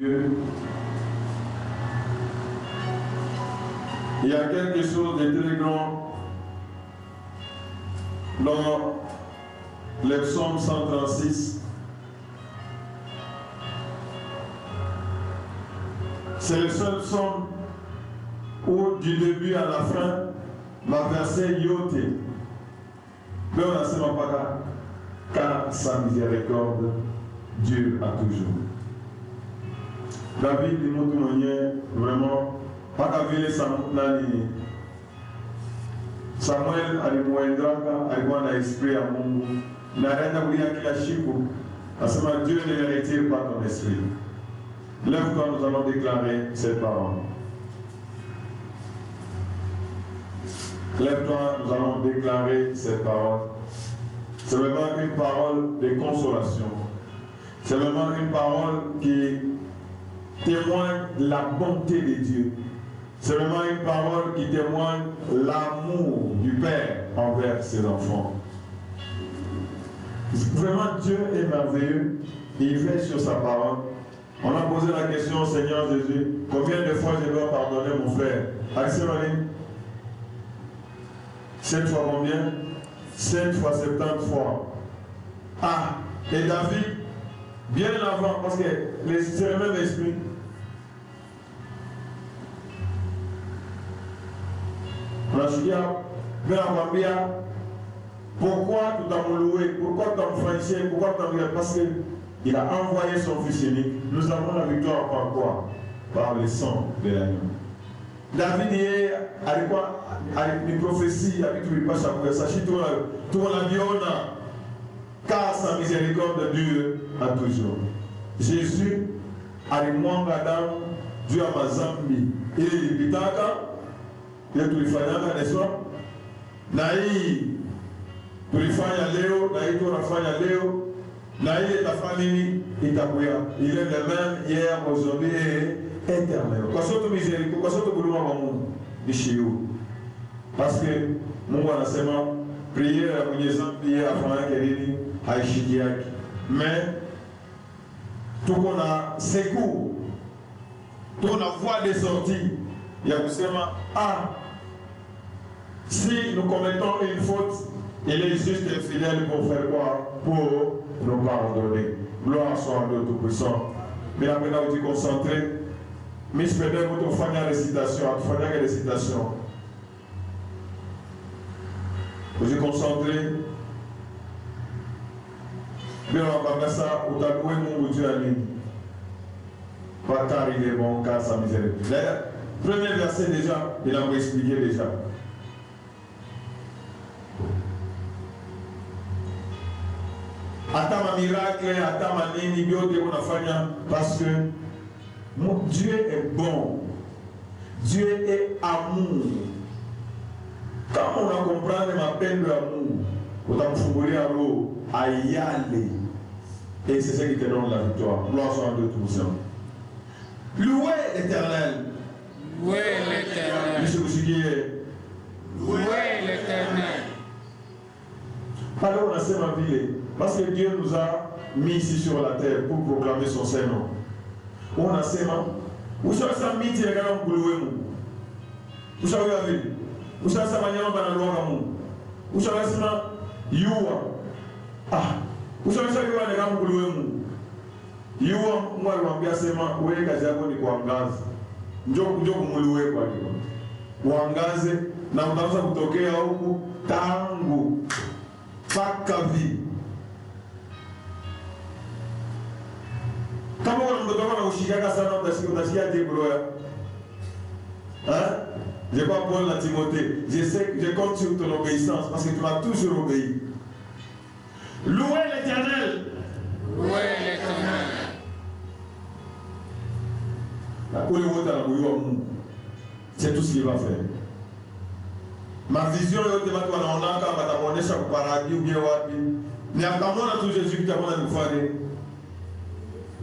Il y a quelque chose de très grand dans le psaume 136. C'est le seul psaume où du début à la fin, ma verset yote. Mais on a seulement pas car sa miséricorde dure à toujours. David dit mon témoignage vraiment pas qu'à vivre Samuel alimwendraka alikuwa na esprit ya Mungu na anaenda kulia kila siku asema Dieu ne me retire pas ton esprit. Lève-toi, nous allons déclarer cette parole. Lève-toi, nous allons déclarer cette parole. C'est vraiment une parole de consolation. C'est vraiment une parole qui témoigne de la bonté de Dieu. C'est vraiment une parole qui témoigne l'amour du Père envers ses enfants. Vraiment, Dieu est merveilleux. Il veille sur sa parole. On a posé la question au Seigneur Jésus, combien de fois je dois pardonner mon frère? Axel, 7 fois combien? 7 fois 70 fois. Ah, et David, bien avant, parce que c'est le même esprit. Pourquoi tu t'as loué? Pourquoi tu t'as franchi? Pourquoi tu t'as... Parce qu'il a envoyé son fils unique. Nous avons la victoire par quoi? Par le sang de l'agneau. David est avec quoi? Avec une prophétie, avec tout le passage. Sachez tout la violence. Car sa miséricorde dure à toujours. Jésus, avec moi, madame, Dieu a ma zambi. Il est bitaka. Il est tout le fanyaka, n'est-ce pas? Naï, tulifanya leo, naï tunafanya leo, naï etafanya itakuya. Il est le même hier, aujourd'hui et éternel. Kwa soto miséricorde, kwa soto buluma wa Mungu bishiyo. Parce que Mungu anasema prière ya mwenye zambi afanya kelini haishiki yake. Mais tuko na secours, tuko na voie de sortie ya kusema si nous commettons une faute, il est juste et fidèle pour faire quoi? Pour nous pardonner. Gloire soit à Dieu Tout-Puissant. Mais après, nous nous concentrer. Mais je peux dire que nous faisons une récitation. Vous vous concentrez. Mais on va faire ça. Vous avez loué mon Dieu à lui. Pas car il est bon, car sa miséricorde. D'ailleurs, premier verset déjà, il a expliqué déjà. Attends ma miracle, attends ma nini, parce que mon Dieu est bon. Dieu est amour. Quand on a compris ma peine de l'amour, on a fourré à l'eau, à y aller. Et c'est ce qui te donne la victoire. Gloire soit à Dieu Tout-Puissant. Louez l'Éternel. Louez l'Éternel. Louez l'Éternel. Alors on a cette ville. Parce que Dieu nous a mis ici sur la terre pour proclamer son Saint-Nom. On a ces mains. Vous savez ça, midi, les gars, vous savez la ville. Vous savez ça, manière, on va la loi. Vous savez ça, Youa. Ah, vous savez ça, Youa, les gars, Youa, moi, je vais bien ces mains. Vous voyez, quand j'ai appris quoi, Wangaze. Njoko muluwe kwa hiyo. Wangaze, na mtaweza kutokea huku, tangu, paka vi. Kama unamtoka na ushikaka sana utasikia débrouille. Hein? Je crois Paul à Timothée. Je compte sur ton obéissance parce que tu m'as toujours obéi. Louez l'Éternel. Louez l'Éternel. C'est tout ce qu'il va faire. Ma vision est de ma toile en a quand on a chaque paradis ou bien wapi. Mais à quand on a tout Jésus qui t'a demandé de faire.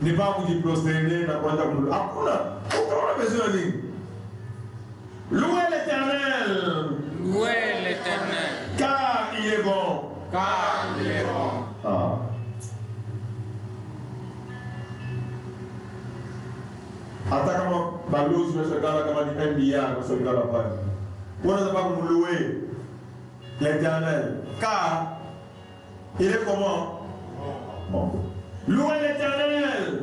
Ne pas vous prosterner, n'a pas de on a besoin de lui. Louez l'Éternel. Louez l'Éternel. Car il est bon. Car il est bon. Ah. Attaquant Balos, je suis là comme 1 milliard, je suis là là-bas. Pour ne pas vous louer l'Éternel. Car il est comment? Bon. Louez l'Éternel.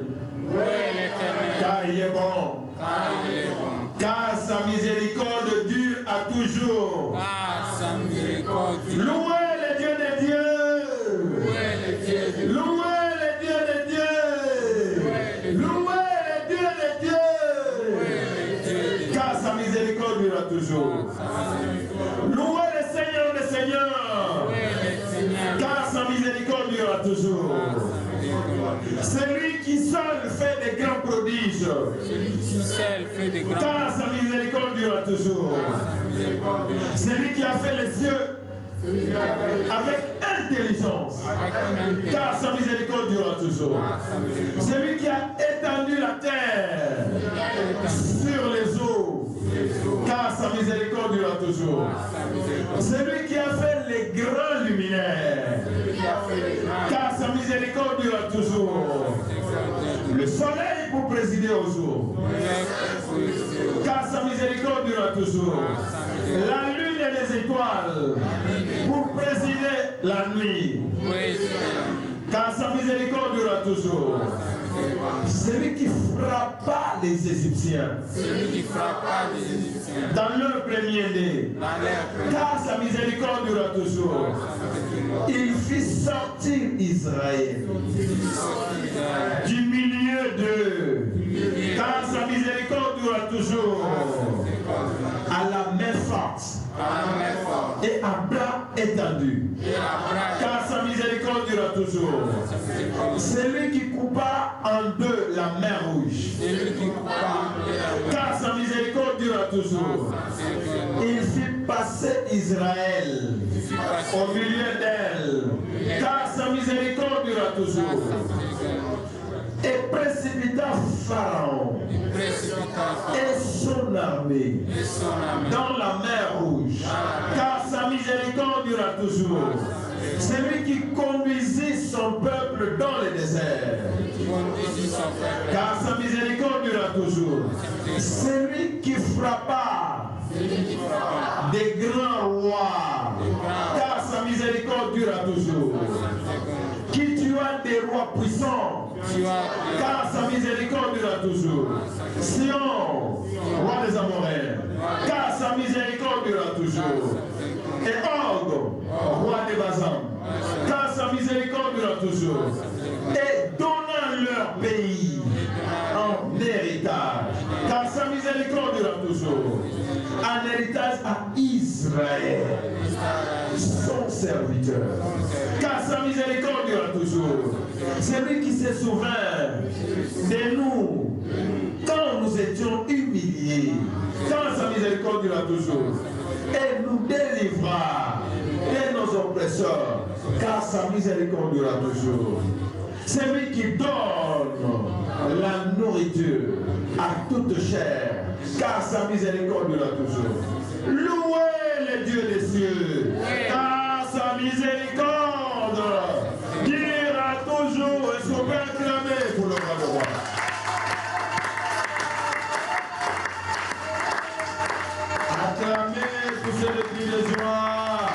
Louez l'Éternel. Car il est bon. Car il est bon. Car sa miséricorde dure à toujours. Car sa miséricorde dure. Louez le Dieu des dieux. Louez le Dieu des dieux. Louez le Dieu des dieux. Louez le Dieu des dieux. Car sa miséricorde dure à toujours. Louez le Seigneur des seigneurs. Car sa miséricorde dure à toujours. Celui qui seul fait des grands prodiges. Car sa miséricorde dure toujours. Celui qui a fait les yeux avec intelligence. Car sa miséricorde dure toujours. Celui qui a étendu la terre sur les eaux. Car sa miséricorde dure toujours. Celui qui a fait les grands luminaires. Car sa miséricorde dure toujours. Le soleil pour présider au jour. Car sa miséricorde dure toujours. La lune et les étoiles pour présider la nuit. Car sa miséricorde dure toujours. Celui qui frappa les Égyptiens dans leur premier-né, car sa miséricorde dura toujours. Il fit sortir Israël du milieu d'eux, car sa miséricorde dura toujours. À la main forte et à bras étendus, car sa miséricorde dura toujours. Celui qui coupa en deux la mer rouge, car sa miséricorde dura toujours. Il fit passer Israël au milieu d'elle, car sa miséricorde dura toujours. Et précipita Pharaon et son armée dans la mer rouge, car sa miséricorde dura toujours. Celui qui conduisit son peuple dans le désert, car sa miséricorde dura toujours. Celui qui frappa des grands rois, car sa miséricorde dura toujours. Qui tua des rois puissants, car sa miséricorde dura toujours. Sion, roi des Amoréens, car sa miséricorde dura toujours. Et Og, roi des Bazan, car sa miséricorde dura toujours. Et donnant leur pays en héritage, car sa miséricorde dura toujours. En héritage à Israël, son serviteur, car sa miséricorde dura toujours. C'est lui qui se souvint de nous quand nous étions humiliés, car sa miséricorde dura toujours. Et nous délivra de nos oppresseurs, car sa miséricorde dura toujours. C'est lui qui donne la nourriture à toute chair, car sa miséricorde dura toujours. Louez le Dieu des cieux, car sa miséricorde dura toujours. Est-ce qu'on peut acclamer pour le roi? Acclamez pour ce cri de joie.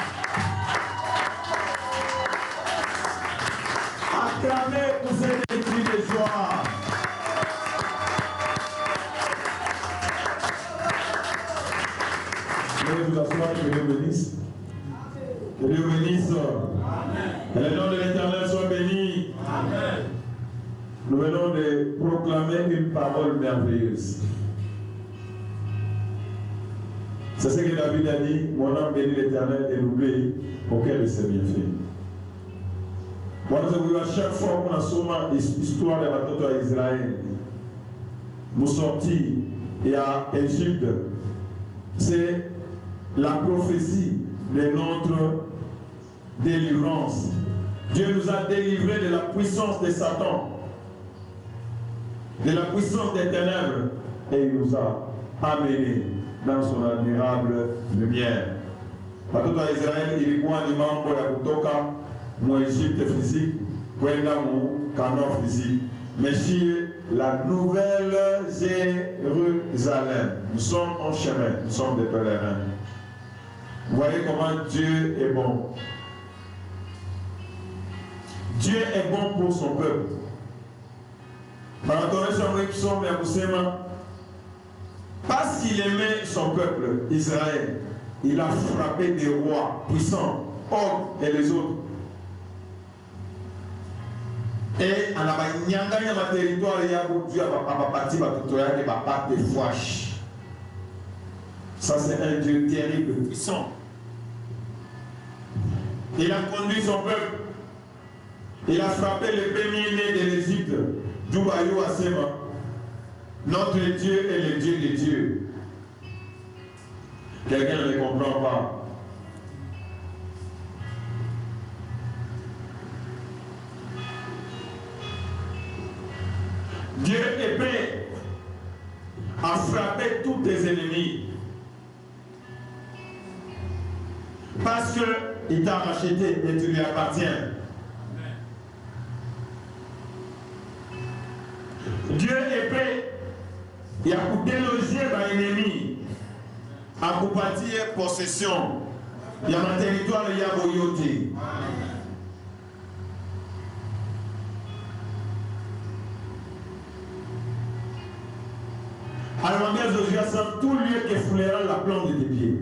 Acclamez pour ce cri de joie. Veuillez vous asseoir, que Dieu bénisse. Que Dieu bénisse. Que le nom de l'Éternel soit béni. Amen. Nous venons de proclamer une parole merveilleuse. C'est ce que David a dit, mon âme bénit l'Éternel et l'oublie auquel il s'est bien fait. Moi, nous avons à chaque fois qu'on a souvent l'histoire de la bataille à Israël, nous sortis et à Égypte, c'est la prophétie de notre délivrance. Dieu nous a délivrés de la puissance de Satan, de la puissance des ténèbres, et il nous a amenés dans son admirable lumière. Watoto wa Israeli ilikuwa ni mambo ya kutoka mu Egypte physique kwenda mu Canaan physique. Mais la nouvelle Jérusalem. Nous sommes en chemin, nous sommes des pèlerins. Vous voyez comment Dieu est bon. Dieu est bon pour son peuple. Parce qu'il aimait son peuple, Israël, il a frappé des rois puissants, Og et les autres. Et en a territoire, il y a Dieu a parti des fouaches. Ça, c'est un Dieu terrible, puissant. Il a conduit son peuple. Il a frappé les premiers-nés de l'Égypte, Doubayou Asema. Notre Dieu est le Dieu des dieux. Quelqu'un ne comprend pas. Dieu est prêt à frapper tous tes ennemis. Parce qu'il t'a racheté et tu lui appartiens. Dieu est prêt à vous déloger par l'ennemi, à vous bâtir possession. Il y a un territoire, il y a Boyoté. Alors, ma Josué, c'est tout lieu qui foulera la plante de tes pieds.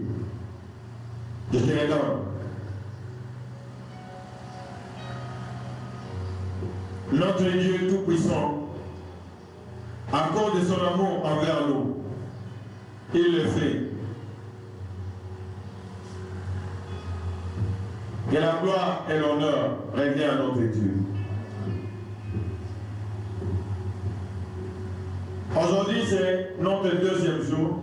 Je te le donne. Notre Dieu tout-puissant, à cause de son amour envers nous, il le fait. Que la gloire et l'honneur reviennent à notre Dieu. Aujourd'hui, c'est notre deuxième jour.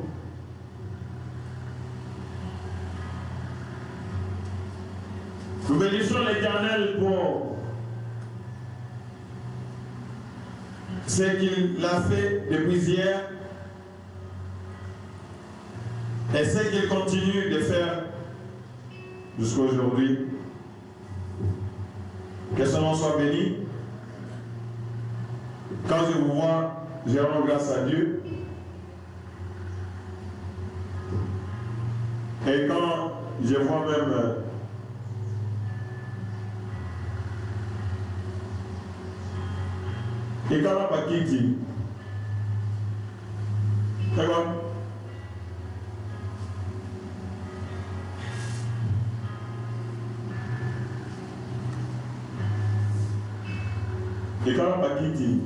Nous bénissons l'Éternel pour ce qu'il a fait depuis hier et ce qu'il continue de faire jusqu'à aujourd'hui. Que son nom soit béni. Quand je vous vois, je rends grâce à Dieu. Et quand je vois même et quand on va quitter, c'est quoi? Et quand on va quitter,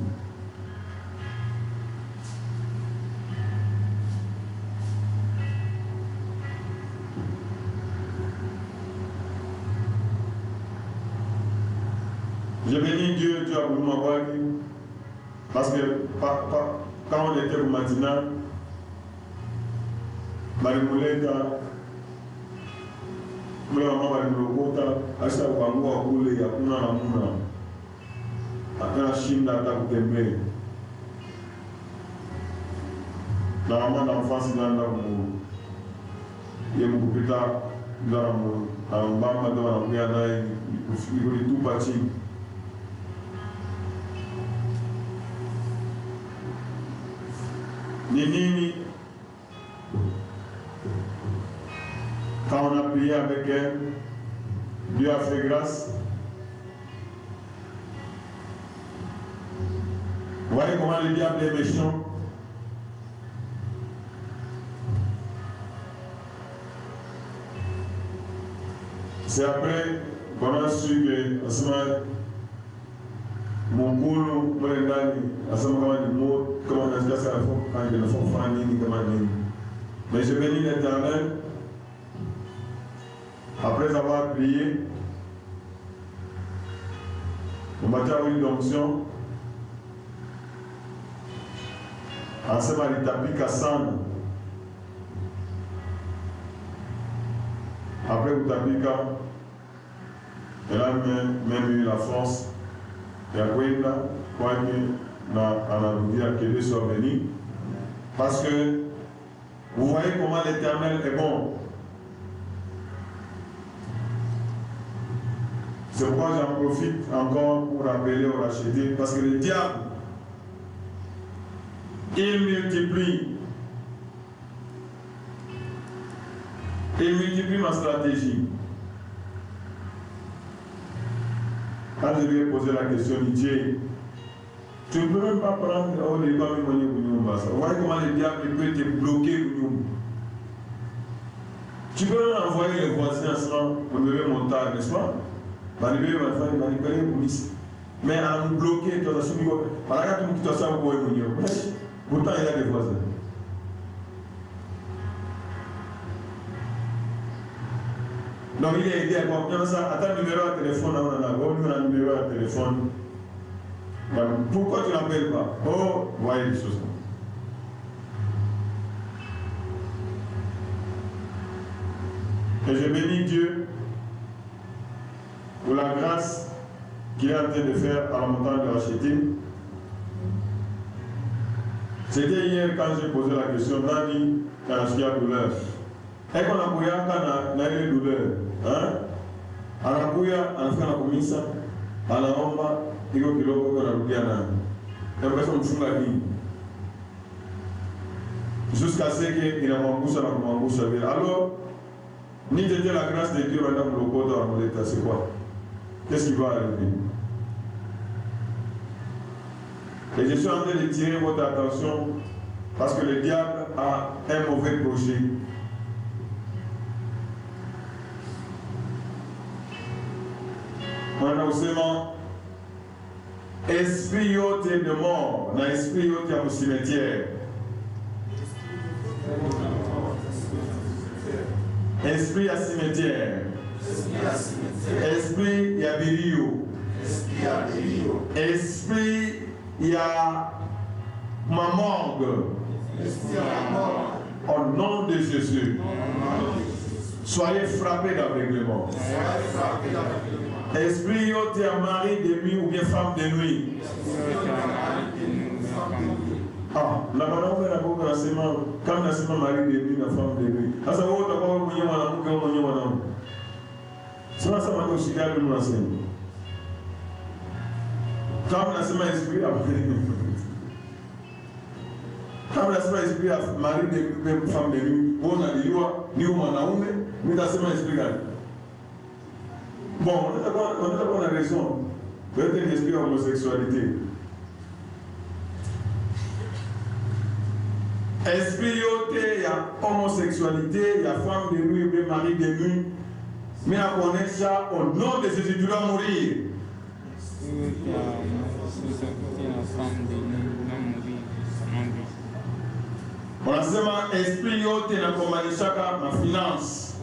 je bénis Dieu, Dieu a voulu m'avoir. Parce que quand on était au matinal, Marimuleta, Maman Marimulota, Asa Bango, Oule, Yakuna, Namuna, Akana Shinda, Takutembe. La maman d'enfance dans l'amour, il y a beaucoup plus tard dans l'amour, en bas, dans l'amour, il y a tout bâti. Nini, quand on a prié avec elle, Dieu a fait grâce. Vous voyez comment le diable est méchant? C'est après qu'on a su que mon boulot, mon endani, à ce moment du mot, comment on a fait ça quand il ne faut pas ni comment ni. Mais je bénis l'Éternel, après avoir prié, on m'a fait une onction, en ce moment il tapis Kassan. Après vous tapis elle a même eu la force. Et après, que Dieu soit béni. Parce que vous voyez comment l'Éternel est bon. C'est pourquoi j'en profite encore pour rappeler aux rachetés. Parce que le diable Il multiplie. Il multiplie ma stratégie. Quand je lui ai posé la question, Dieu, tu ne peux même pas prendre au départ vous voyez comment le diable peut te bloquer. Tu peux même envoyer les voisins sans lever mon tard, n'est-ce pas? Mais à nous bloquer, pourtant il y a des voisins. Donc il est aidé à comprendre ça. Attends, numéro de téléphone, on a un numéro de téléphone. Pourquoi tu n'appelles pas? Oh, voyez les choses. Et je bénis Dieu pour la grâce qu'il est en train de faire à la montagne de Rachetim. C'était hier quand j'ai posé la question, Nani, quand il y a douleur. Et qu'on a bouillé quand on a eu douleur. Hein? On a bouillé, on a fait la commission, on a romba, il y a un kilo, on a bouillé. Et on a fait la vie. Jusqu'à ce qu'il y ait un bouche à la bouche. Alors, ni de la grâce de Dieu, madame le code dans l'état, c'est quoi? Qu'est-ce qui va arriver? Et je suis en train de tirer votre attention parce que le diable a un mauvais projet. On a aussi esprit de mort, on a esprit au cimetière. Esprit à cimetière. Esprit à birio. Esprit à ma morgue. Au nom de Jésus. Soyez frappés d'aveuglement. Esprit yote à mari de nuit ou bien femme de nuit. Ah, la madame fait la boue de la semaine, quand la semaine mari de nuit, la femme de nuit. Ah, ça va où d'abord vous voyez madame, vous voyez madame. C'est pas ça m'a dit aussi qu'elle nous enseigne. Quand la semaine esprit après. Quand la semaine esprit à mari de nuit, même femme de nuit, on a dit, ni au manaoume, mais la semaine esprit. Bon, on a raison. Peut-être un esprit homosexualité. Esprit yote, il y a homosexualité, il y a femme de nuit, il y a mari de nuit. Mais à connaître ça, au nom de Jésus, tu dois mourir. On a seulement esprit yote, il y a comme ma finance.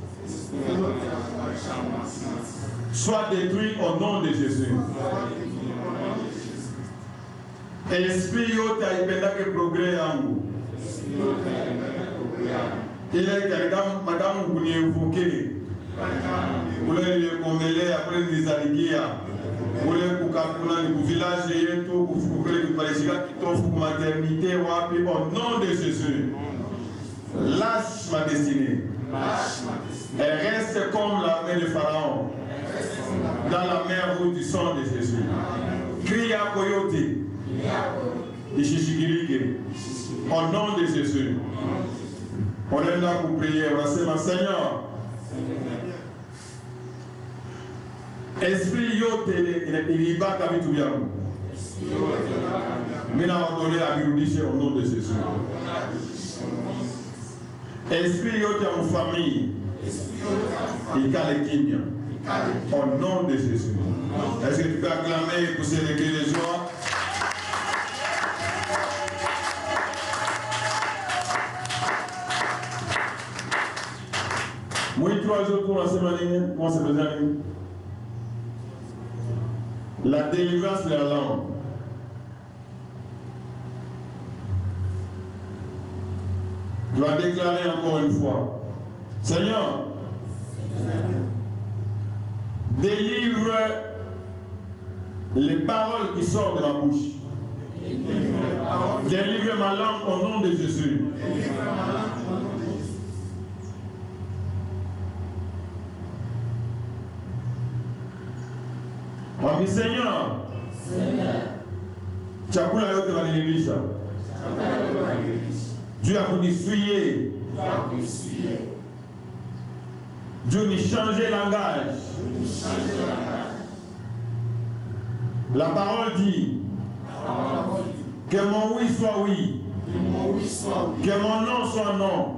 Soit détruit au nom de Jésus. Esprit yote, il y a que progrès en vous. Il est quelqu'un, madame, vous l'évoquez. Vous le mêler après les aliguias. Vous le village et tout, vous voulez que les gens qui t'offrent pour maternité, au nom de Jésus. Lâche ma destinée. Elle reste comme l'armée de Pharaon. Dans la mer rouge du sang de Jésus. Crie à Coyote. Ishishigirike. Au nom de Jésus. On est là pour prier. On va se dire, Seigneur. Esprit yote il va comme tout bien. Mais nous avons donné la Bible au nom de Jésus. Esprit yote à mon famille. Il a les guignes. Au nom de Jésus. Est-ce que tu peux acclamer pour célébrer les joies? Moi, 3 jours pour la semaine, comment c'est besoin? La délivrance de la langue. Je dois déclarer encore une fois. Seigneur, délivre les paroles qui sortent de ma bouche. Délivre ma langue au nom de Jésus. On dit Seigneur, chakula yote wanililisha. Dieu a voulu suyer. Dieu nous change le langage. La parole dit que mon oui soit oui, que mon non soit non.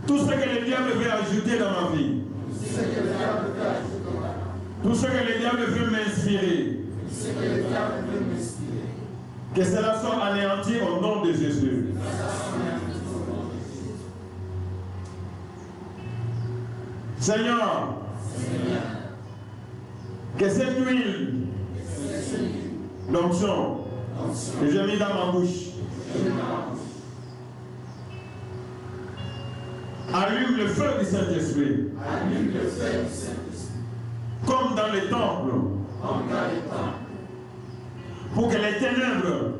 Tout ce que le diable veut ajouter dans ma vie, tout ce que le diable veut m'inspirer, que cela soit anéanti au nom de Jésus. Seigneur, que cette huile d'onction que j'ai mis dans ma bouche allume le feu du Saint-Esprit. Comme dans les temples. Pour que les ténèbres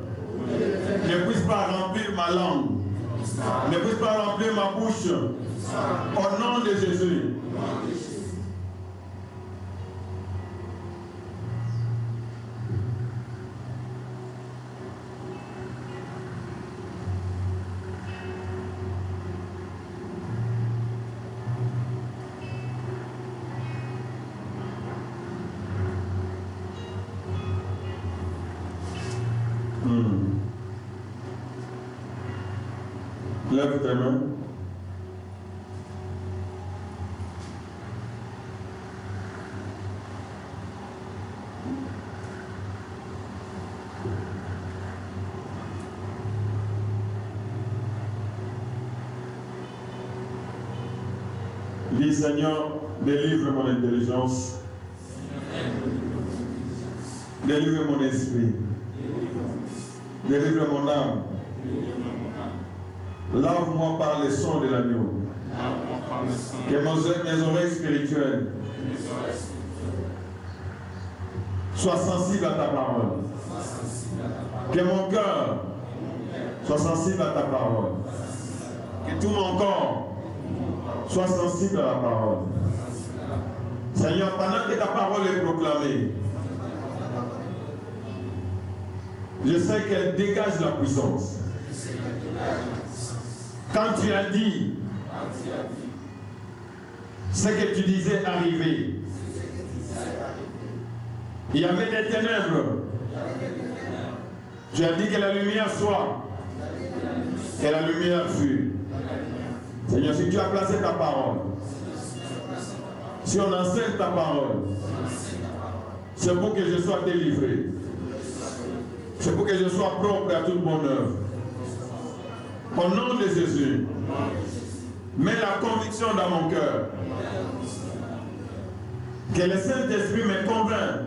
ne puissent pas remplir ma langue, ne puissent pas remplir ma bouche. Au nom de Jésus. Lève tes mains. Dis Seigneur, délivre mon intelligence, délivre mon esprit, délivre mon âme. Lave-moi par le son de l'agneau. Que mes oreilles spirituelles soient sensibles à ta parole. Que mon cœur soit sensible à ta parole. Que tout mon corps soit sensible à la parole. Seigneur, pendant que ta parole est proclamée, je sais qu'elle dégage la puissance. Quand tu as dit ce que tu disais arriver, il y avait des ténèbres. Tu as dit que la lumière soit, et la lumière fut. Seigneur, si tu as placé ta parole, si on enseigne ta parole, c'est pour que je sois délivré. C'est pour que je sois propre à toute bonne œuvre. Au nom de Jésus, mets la conviction dans mon cœur. Que le Saint-Esprit me convainc.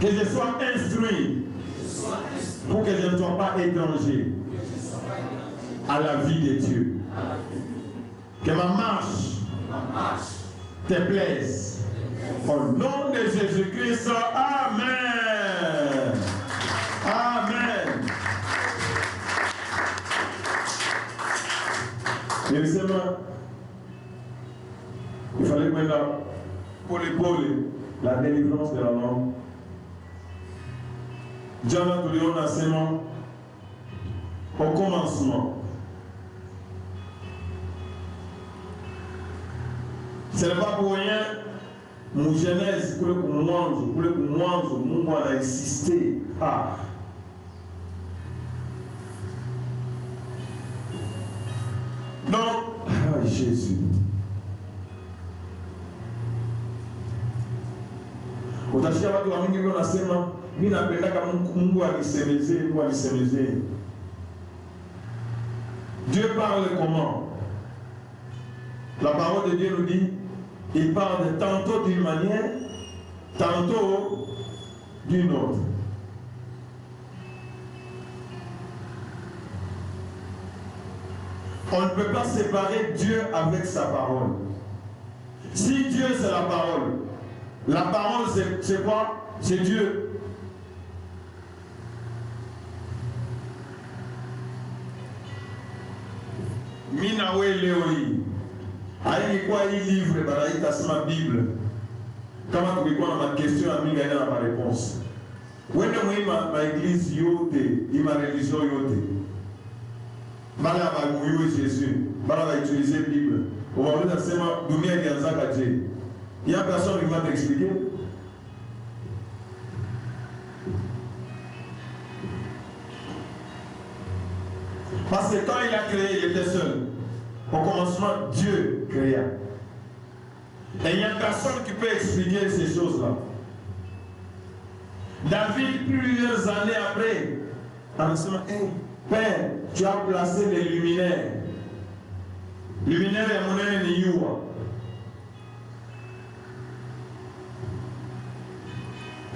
Que je sois instruit pour que je ne sois pas étranger à la vie de Dieu. Que ma marche te plaise. Au nom de Jésus-Christ, Amen. Amen. Il fallait maintenant, pour la délivrance de la langue. Dieu a donné un enseignement au commencement. Ce n'est pas pour rien, mon Genèse, pour moi, on a insisté. Ah. Donc, Jésus. Utashia watu wa mingi wanasema mimi napendaka Mungu anisemezee. Dieu parle comment? La parole de Dieu nous dit, il parle tantôt d'une manière, tantôt d'une autre. On ne peut pas séparer Dieu avec sa parole. Si Dieu c'est la parole c'est quoi? C'est Dieu. Minawe Leoi. Aïe quoi il livre baraïta c'est ma Bible. Kama tukikuwa na question à mingi na ma réponse. When ma église yote, ma religion yote, bana ba muyo Jésus, bana va utiliser la Bible. On va dire c'est ma dunia ilianza kaje. Il y a personne qui va t'expliquer. Parce que quand il a créé, il était seul. Au commencement, Dieu créa. Et il n'y a personne qui peut expliquer ces choses-là. David, plusieurs années après, en disant, hey, Père, tu as placé les luminaires. Luminaire est mon ennemi.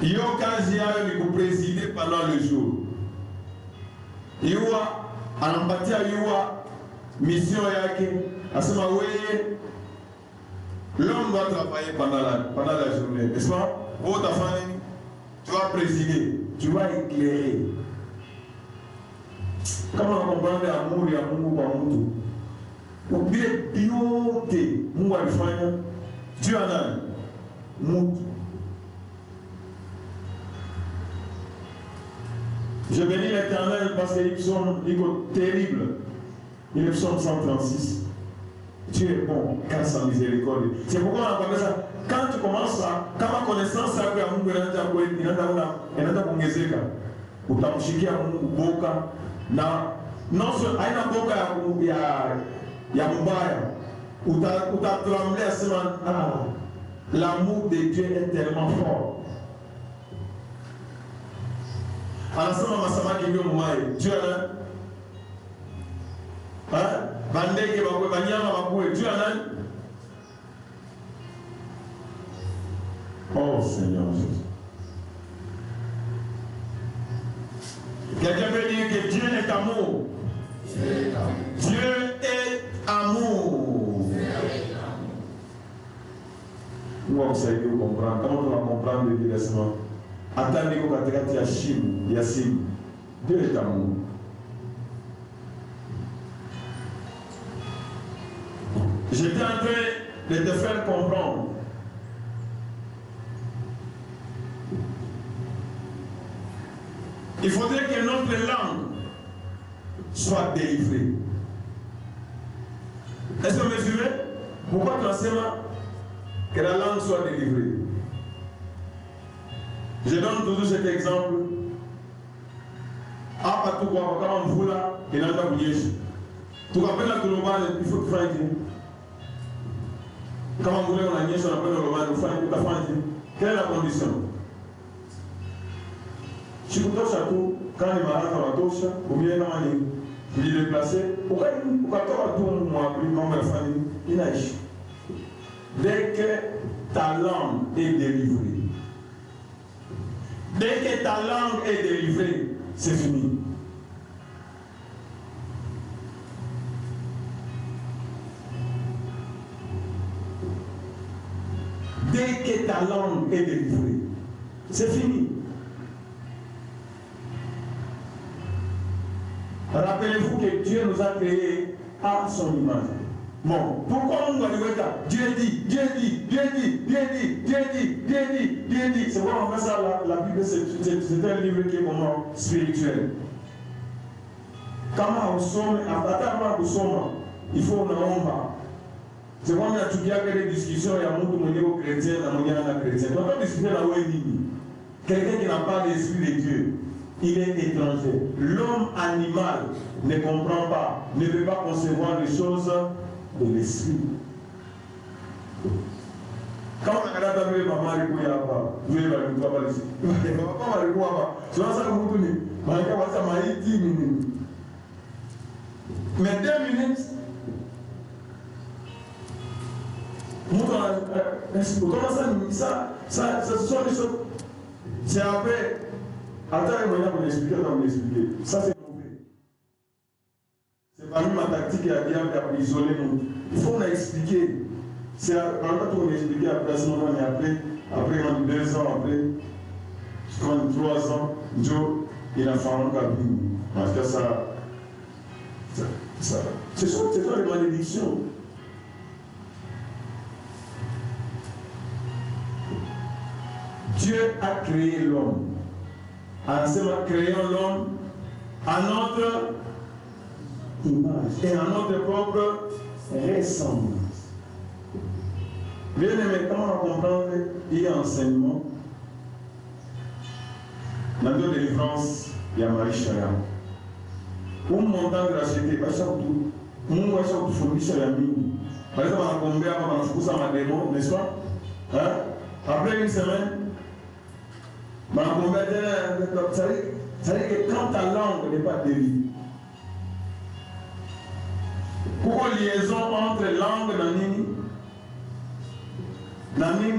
Il y a occasion de présider pendant le jour. Il y a anampatia yuwa mission yake asema wewe l'homme doit travailler pendant la journée, n'est-ce pas? Votre famille, tu vas présider, tu vas éclairer. Comment on comprend l'amour ya Mungu kwa mtu? Ubile biote Mungu alifanya Dieu ana mtu. Je bénis l'Éternel parce qu'il est terrible. Il est psaume 136. Dieu est bon, car sa miséricorde. C'est pourquoi on appelle ça. Quand tu commences à, quand ma connaissance a à Mungu inata kuongezeka, utamshikia Mungu boka na aina boka ya mubaya. Utatrembler sema l'amour de Dieu est tellement fort. Anasema masamaki ndio mumai. Dieu bandege bakwe banyama bakwe. Dieu oh Seigneur Jésus. Quelqu'un peut dire que Dieu est amour. Dieu est amour. Nous allons essayer de comprendre. Comment on va comprendre le délaissement? Attendez qu'on va Yassim. Dieu est amour. J'étais en train de te faire comprendre. Il faudrait que notre langue soit délivrée. Est-ce que vous me suivez? Pourquoi tu enseignes que la langue soit délivrée? Je donne toujours cet exemple. Quand on vous là, il y a un peu tu rappelles la globale, il faut que tu fasses. Quand on voulait on a nié sur la globale, il faut que tu fasses. Quelle est la condition? Si vous touchez à tout, quand il m'a rendu à la touche, ou bien il est déplacé, pourquoi tout moi plus comme la famille, il a échoué. Dès que ta langue est délivrée, dès que ta langue est délivrée, c'est fini. Dès que ta langue est délivrée, c'est fini. Rappelez-vous que Dieu nous a créés à son image. Bon, pourquoi on doit dire ça? Dieu dit, Dieu dit, Dieu dit, Dieu dit, Dieu dit, Dieu dit, Dieu dit. C'est pourquoi on fait ça, la Bible, c'est un livre qui est vraiment spirituel. Comment on somme, attends, on somme, il faut qu'on en c'est pourquoi on a étudié des discussions, il y a un monde au chrétien, il y a un monde chrétien. On va discuter là où il dit. Quelqu'un qui n'a pas l'esprit de Dieu, il est étranger. L'homme animal ne comprend pas, ne peut pas concevoir les choses de l'esprit. Quand on a regardé maman Rikouyaba, vous voyez, maman Rikouyaba, c'est ça que vous tenez. Maman 10 minutes. Mais 2 minutes, comment ça, ce sont les choses. C'est après. Attends, il va m'expliquer, ça c'est mauvais. C'est parmi ma tactique à dire d'isoler nous. Il faut nous expliquer. C'est quand on expliquer après ce moment, mais après 2 ans, après 33 ans, Joe, il a fait un cabine. Parce que ce sont les malédictions. Dieu a créé l'homme. anasema créons l'homme à notre image et à notre propre ressemblance. Bien aimé, comment on comprend il y a enseignement dans la délivrance, il y a Marie Chaya. Pour montant de racheter, pas chaque tout. Moi, chaque tout fournisseur à mine. Par exemple, on a combien avant de faire ma démon, n'est-ce pas? Hein? Après une semaine, on a combien ça veut dire que quand ta langue n'est pas déliée, pour une liaison entre langue et Nani,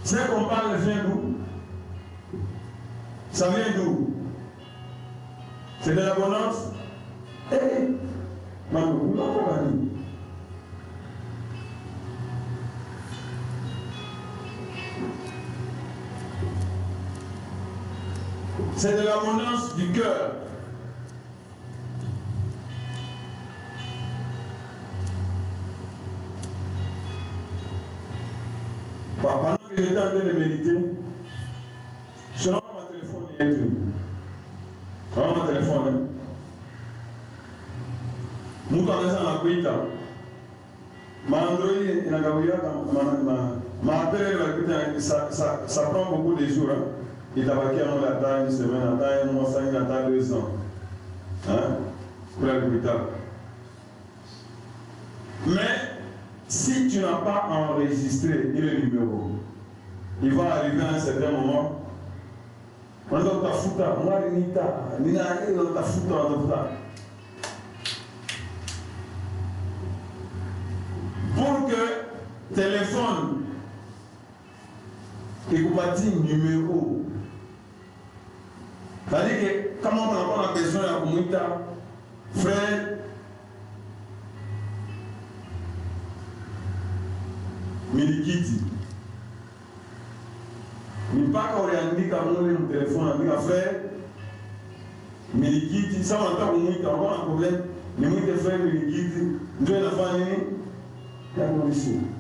c'est qu'on parle vient d'où? Ça vient d'où? C'est de l'abondance? Eh, Mamou, c'est de l'abondance du cœur. Pendant que j'étais en train de méditer, je rends mon téléphone et je rends mon téléphone. Je suis en train de ça prend beaucoup de jours. Il t'a vaqué à la taille une semaine, à taille un mois, 5 ans, à taille 2 ans. Hein? Pour la l'hôpital. Mais si tu n'as pas enregistré le numéro, il va arriver à un certain moment. On doit ta fouta, moi, ta fouta. Pour que téléphone et vous bâtissez un numéro, c'est-à-dire que comment on a besoin de la communauté, frère, Milikiti. Il n'y a pas qu'on réindique à mon téléphone, on dit frère, Milikiti, ça on entend qu'on a encore un problème, les gens frère Milikiti, nous avons la famille,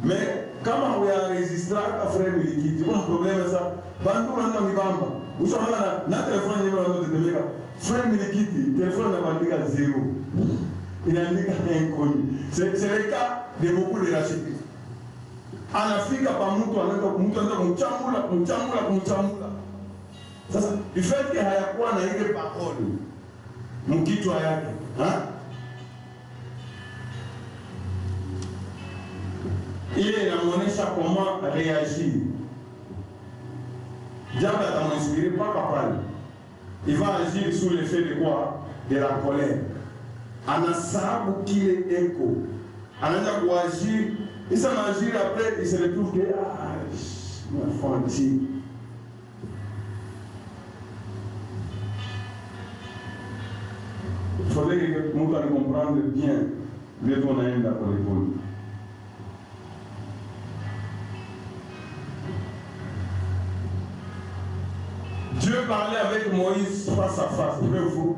mais comment on a enregistré à frère Milikiti, on a un problème ça, bandou on a mis bamba, vous savez là, notre téléphone numéro de téléphone, frère Milikiti, téléphone n'a pas dit à 0, il a dit à inconnu. C'est le cas de beaucoup de rachetés. En Afrique, il y a muchambula. Sasa, du fait que hayakuwa na ile parole mkichwa yake, ile inamuonesha comment réagir. Diable t'a inspiré pas papa. Il va agir sous l'effet de quoi? De la colère. Anasabu kile eko. Anaanza kuagir. Il s'en agit après, il se retrouve que ma fantine. Il faudrait que nous puissions comprendre bien de ton aide pour l'épaule. Dieu parlait avec Moïse face à face, vrai ou faux?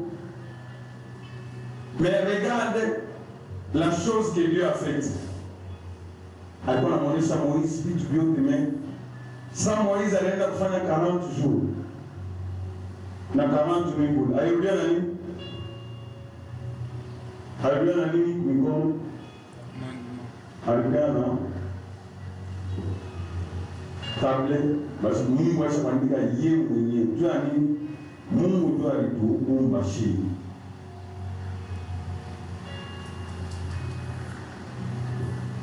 Mais regarde la chose que Dieu a faite. Alikuwa anamuonesha Moïse vitu vyote men. Sasa Moïse alienda kufanya 40 jours. Na 40 miguu. Alirudia na nini? Alirudia na nini mikono? Alirudia na tablet. Basi Mungu ashaandika yeye mwenyewe. Jua nini? Mungu ndio alituumba chini.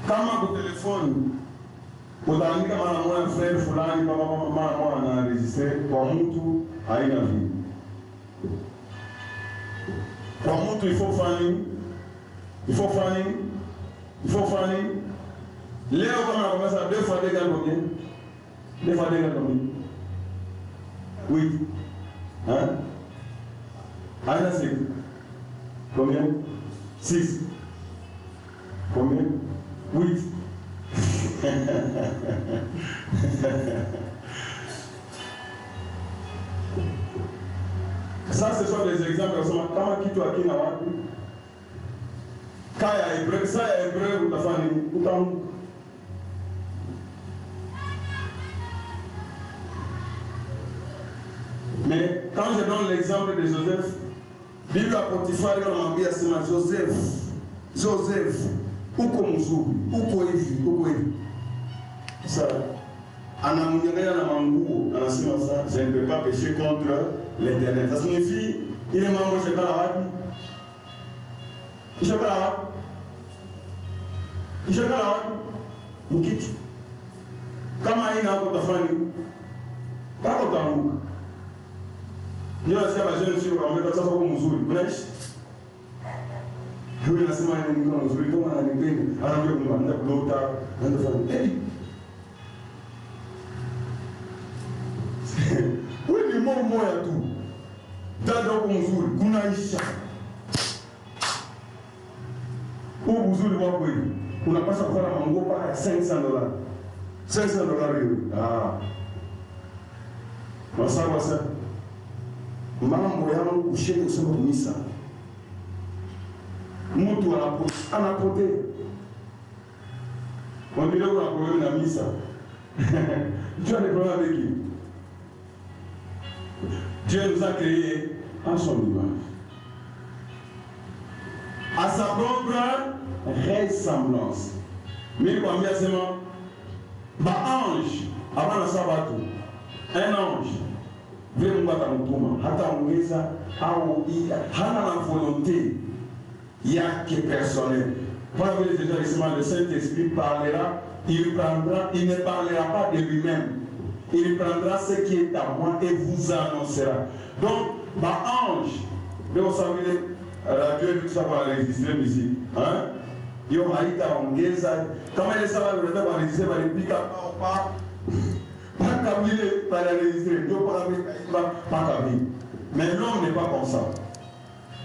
Kama kwa telefoni utaandika mara moja frère fulani baba mama mama anaregistre kwa mtu haina vile. Kwa mtu il faut faire nini? Leo kama unakosa 2 fois d'égal combien? 2 fois d'égal combien? Oui. Hein? Haina 5. Combien? 6. Combien? 8. Ça, ce sont des exemples. Kama kitu hakina watu, kaya Hebreu, saa ya Hebreu utafanya nini? Mais quand je donne l'exemple de Joseph, Bible à Potiphar, il m'a dit à Joseph, uko mzuri, uko hivi. Ça, anamunyang'anya na manguo, anasema ça, je ne peux pas pécher contre l'Éternel. Ça signifie, il est mambo shekala wapi? Shekala wapi? Shekala wapi? Mkitu. Kama haina hapo tafani, bako taanguka. Ndio nasema jeune sio kama sasa uko mzuri, unaishi? Huyu anasema ni mtu mzuri, kama ananipenda, anaambia kumwambia kulota, anaenda fanya. Wewe ni moja tu. Dada uko mzuri, kunaisha. Uko mzuri wako hivi. Unapaswa kufanya manguo paka $500. $500 hiyo. Masawa sasa. Mambo yangu ushike usema misa. Mtu anapotea. On dirait qu'on a problème na misa. Tu as des problèmes avec qui? Dieu nous a créés en son image. À sa propre ressemblance. Mais quand bien seulement, ange, avant le sabbat, un ange, veut battre mon tour, hata ongeza, hana la volonté, il y a que personnel. Voilà que les établissements, le Saint-Esprit parlera, il ne parlera pas de lui-même. Il prendra ce qui est à moi et vous annoncera. Donc, ange, vous savez, la Dieu tout ça va enregistrer ici. Hein? Il y aura ongeza. Comment il va enregistrer, va répliquer pas Kabyle, pas enregistrer. Pas Kabyle. Mais l'homme n'est pas comme ça.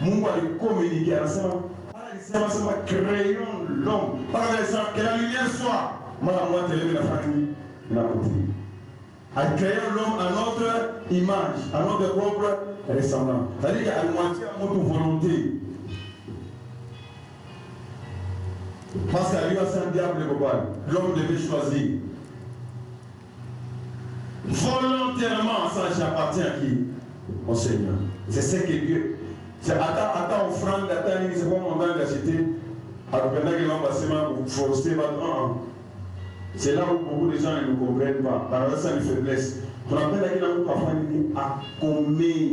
Mungu communiquer ensemble. Créons l'homme. Que la lumière soit. Moi, la famille, la côté. À créer l'homme à notre image, à notre propre ressemblance. C'est-à-dire qu'à moitié à notre volonté. Parce qu'à lui, c'est un diable global. L'homme devait choisir. Volontairement, ça j'appartient à qui? Au Seigneur. C'est ce que Dieu. C'est attends offrande, attends, c'est pas mon temps d'acheter. Alors pendant que l'homme va se forcer, c'est là où beaucoup de gens ne nous comprennent pas. Par exemple, c'est une faiblesse. On appelle à qui l'on peut à commer.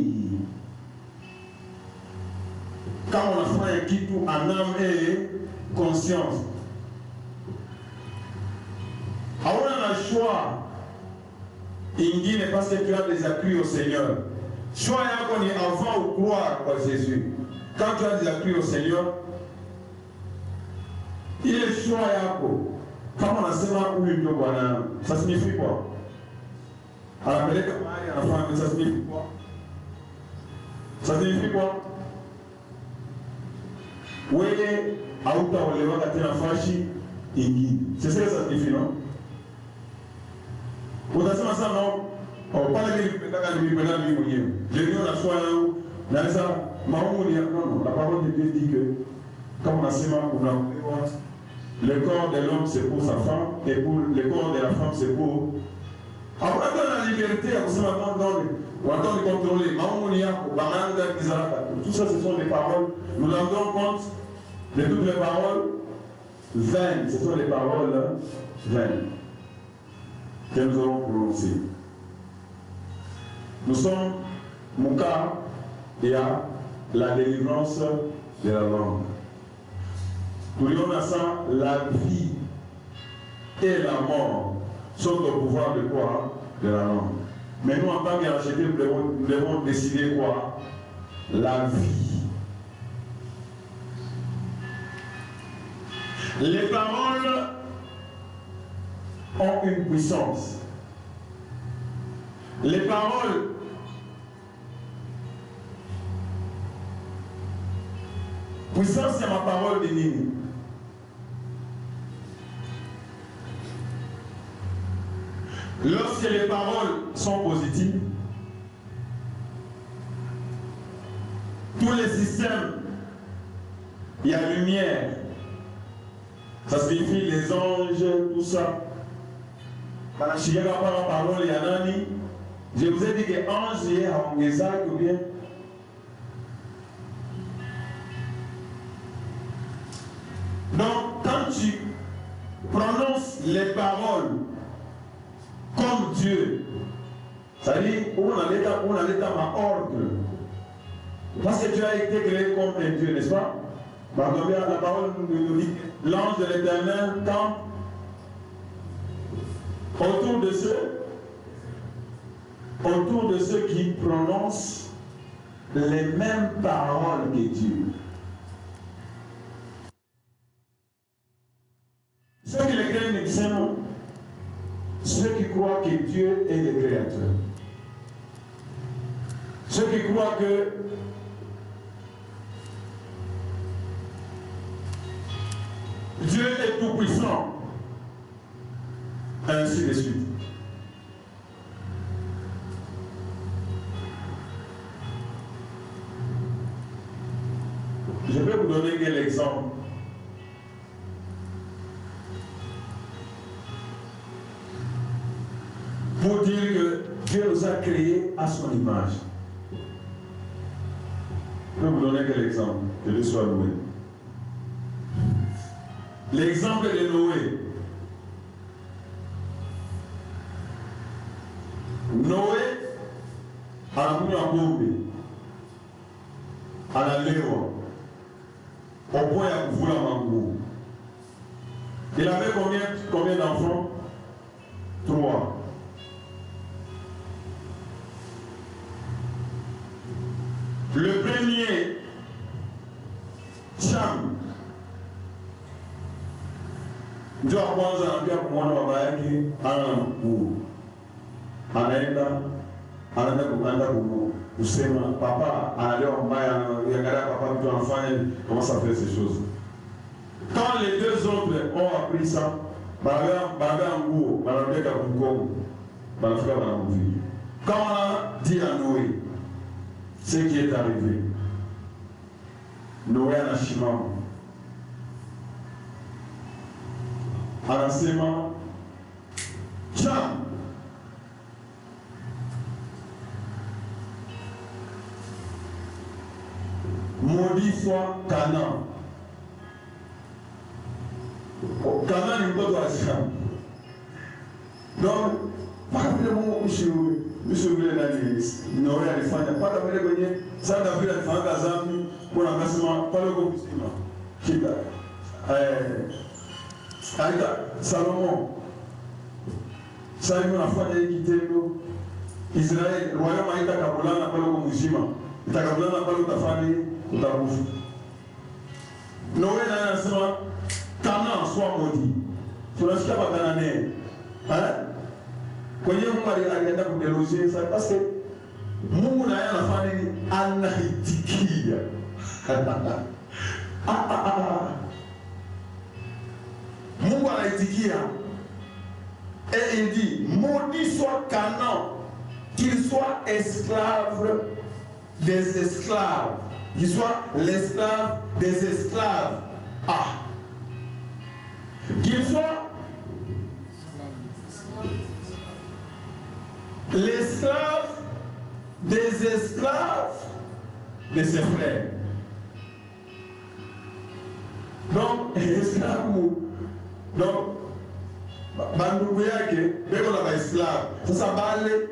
Quand on a fait un kit en âme et conscience. Alors on a le choix. Ingine parce que tu as déjà cru au Seigneur. Choix qu'on est avant ou croire en Jésus. Quand tu as déjà cru au Seigneur, il est choix yako. Quand on a seulement eu une bonne, ça signifie quoi? Alors, ça signifie quoi? Ça signifie quoi? Oui, Aouta, on les voit quand il a fachi, c'est ça que ça signifie, non? Vous avez ça, non? On parle de l'Union. L'Union a choisi, dans ça, non, la parole de Dieu dit que, comme on a seulement pour le corps de l'homme c'est pour sa femme et pour le corps de la femme c'est pour. Après dans la liberté, on entend contrôler. Tout ça ce sont des paroles. Nous rendons compte de toutes les paroles vaines. Ce sont des paroles vaines que nous allons prononcer. Nous sommes, mon cas, il y a la délivrance de la langue. Pour ça, la vie et la mort sont au pouvoir de quoi? De la langue. Mais nous, en tant qu'achetés, nous devons décider quoi? La vie. Les paroles ont une puissance. Les paroles puissance, c'est ma parole bénie. Lorsque les paroles sont positives, tous les systèmes, il y a lumière. Ça signifie les anges, tout ça. Quand il y a la parole, il y a nani, Je vous ai dit que ange est en Gézac ou bien. Donc, quand tu prononces les paroles comme Dieu, ça dit, on a l'état à ordre. Parce que tu as été créé comme un Dieu, n'est-ce pas? La parole nous dit l'ange de l'Éternel campe autour de ceux qui prononcent les mêmes paroles que Dieu. Ceux qui les craignent, c'est non. Ceux qui croient que Dieu est le Créateur. Ceux qui croient que Dieu est tout puissant. Ainsi de suite. Je vais vous donner quel exemple. Pour dire que Dieu nous a créés à son image. Je vais vous donner quel exemple, que Dieu soit loué. L'exemple de Noé. Noé a mis en bombe, à la léo, au point à vouloir mango. Il avait combien d'enfants? 3. Le premier, Cham, Dieu a kwanza anambia kumwona baba yake ana mkuu, anaenda kusema papa analewa mbaya, angalia papa mtu anafanya comment ça fait ces choses. Quand les deux autres ont appris ça, baba nguo banabeka kumkongo, banafika banamuvia. Quand on a dit à Noé ce qui est arrivé, Noé anashimama anasema Cham, maudit soit Canaan. Canaan ni mtoto wa Cham. Donc mpaka vile Mungu mshauri nani Noé alifanya mpaka vile kwenye sasa vile alifanya dhambi, kuna akasema pale kwa mzima kita aita Salomon Salomon anafanya hiki kitendo, Israeli royaume haitakabulana pale kwa mzima, itakabulana pale utafanya utakufa. Noé naye anasema Canaan soit maudit. Tunasikia Bakanane kwenye Mungu alienda kudeloger ça parce que Mungu naye anafanya nini? Anaitikia. Mungu anaitikia. Et il dit, maudit soit Canaan, qu'il soit esclave des esclaves, qu'il soit l'esclave des esclaves. Qu'il soit l'esclave des esclaves de ses frères. Donc, esclave, donc, bandugu yake beko na baesclave. Sasa bale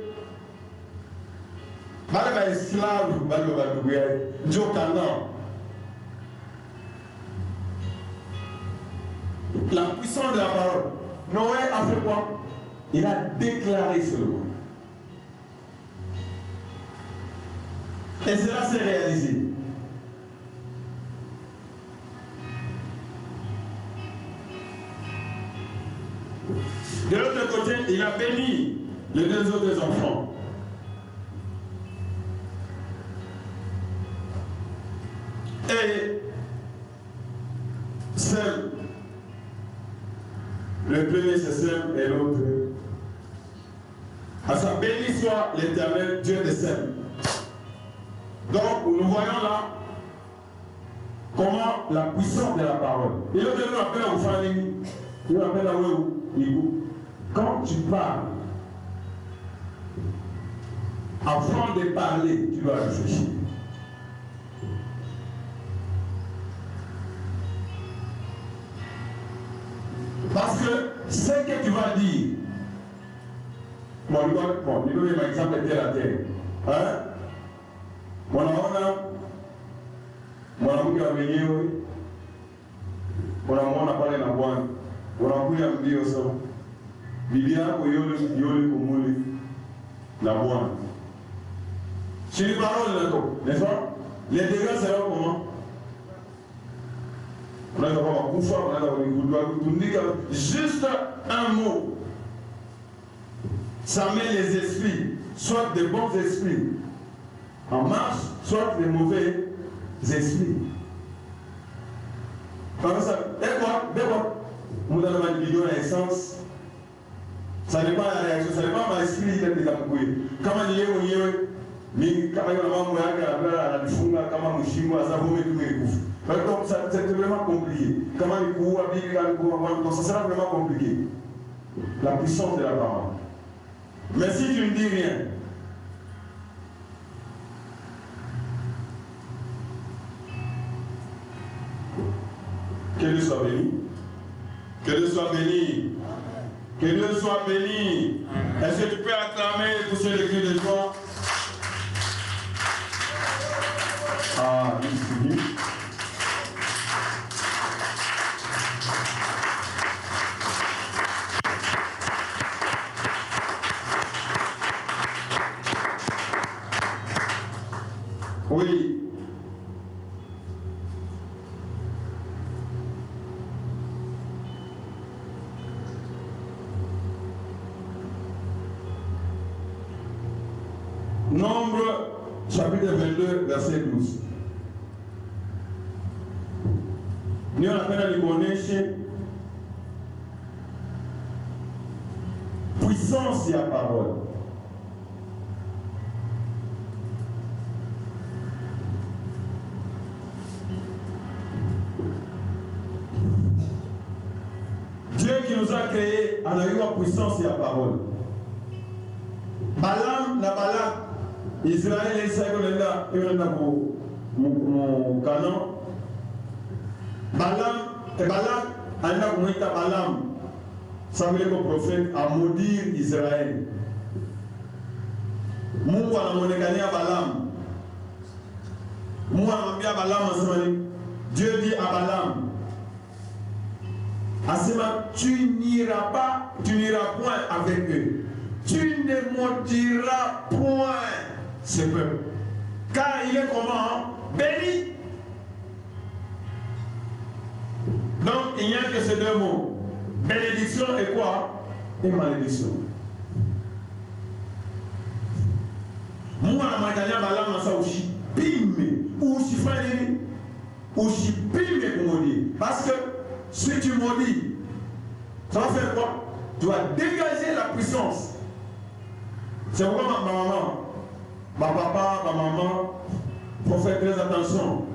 baesclave bale bandugu yake ndio Canaan. La puissance de la parole. Noé a fait quoi? Il a déclaré ce mot. Et cela s'est réalisé. De l'autre côté, il a béni les deux autres enfants. Et Sem, le premier c'est Sem et l'autre. À sa béni soit l'Éternel Dieu de Sem. Donc nous voyons là comment la puissance de la parole. Et l'autre nous appelle à Oufani, nous appelle à Ouéou. Quand tu parles, Avant de parler, tu dois réfléchir. Parce que ce que tu vas dire, bon, nous donnons un exemple de terre à terre. Hein? Mwanamke mwenyewe unamwona pale na bwana, unakuja mbio sawa, bibi yako yole kumuli na bwana. Si les paroles là, n'est-ce pas? Les dégâts seront comment? On a d'abord un bouffard, on a d'abord juste un mot. Ça met les esprits, soit des bons esprits en marche, soit des mauvais esprits. Par ça, d'abord, nous avons une vidéo à essence. Ça dépend de la réaction, ça dépend de l'esprit qui est désapproprié. Comment il est, mais kama hiyo mambo yake anajifunga kama mshimu asavume tumekufa. Par contre, c'est vraiment compliqué. Comment il court, donc ça sera vraiment compliqué. La puissance de la parole. Mais si tu ne dis rien, que Dieu soit béni. Que Dieu soit béni. Que Dieu soit béni. Est-ce que tu peux acclamer pour ce cri de joie? Ah, oui, c'est bien. Oui. Nombre, chapitre 22, verset 12. Nous avons reconnaître puissance de la parole. Dieu qui nous a créés en a eu la puissance de la parole. Balaam, la Balak, Israël et Israël, il y a mon canon. Balaam, et Balak, il y a Balaam, ça veut dire que le prophète a maudit Israël. Mungu anamonekania Balaam. Mungu anamwambia Balaam asemani, Dieu dit à Balaam, Asema, tu n'iras point avec eux. Tu ne maudiras point ce peuple. Car il est comment? Béni. Donc il n'y a que ces deux mots. Bénédiction et quoi? Et malédiction. Moi, je suis Balaam ça aussi. Pime. Ou si fani. Ou si pime pour maudire. Parce que si tu maudis, ça va faire quoi? Tu vas dégager la puissance. C'est pourquoi ma maman, ma papa, ma maman, il faut faire très attention.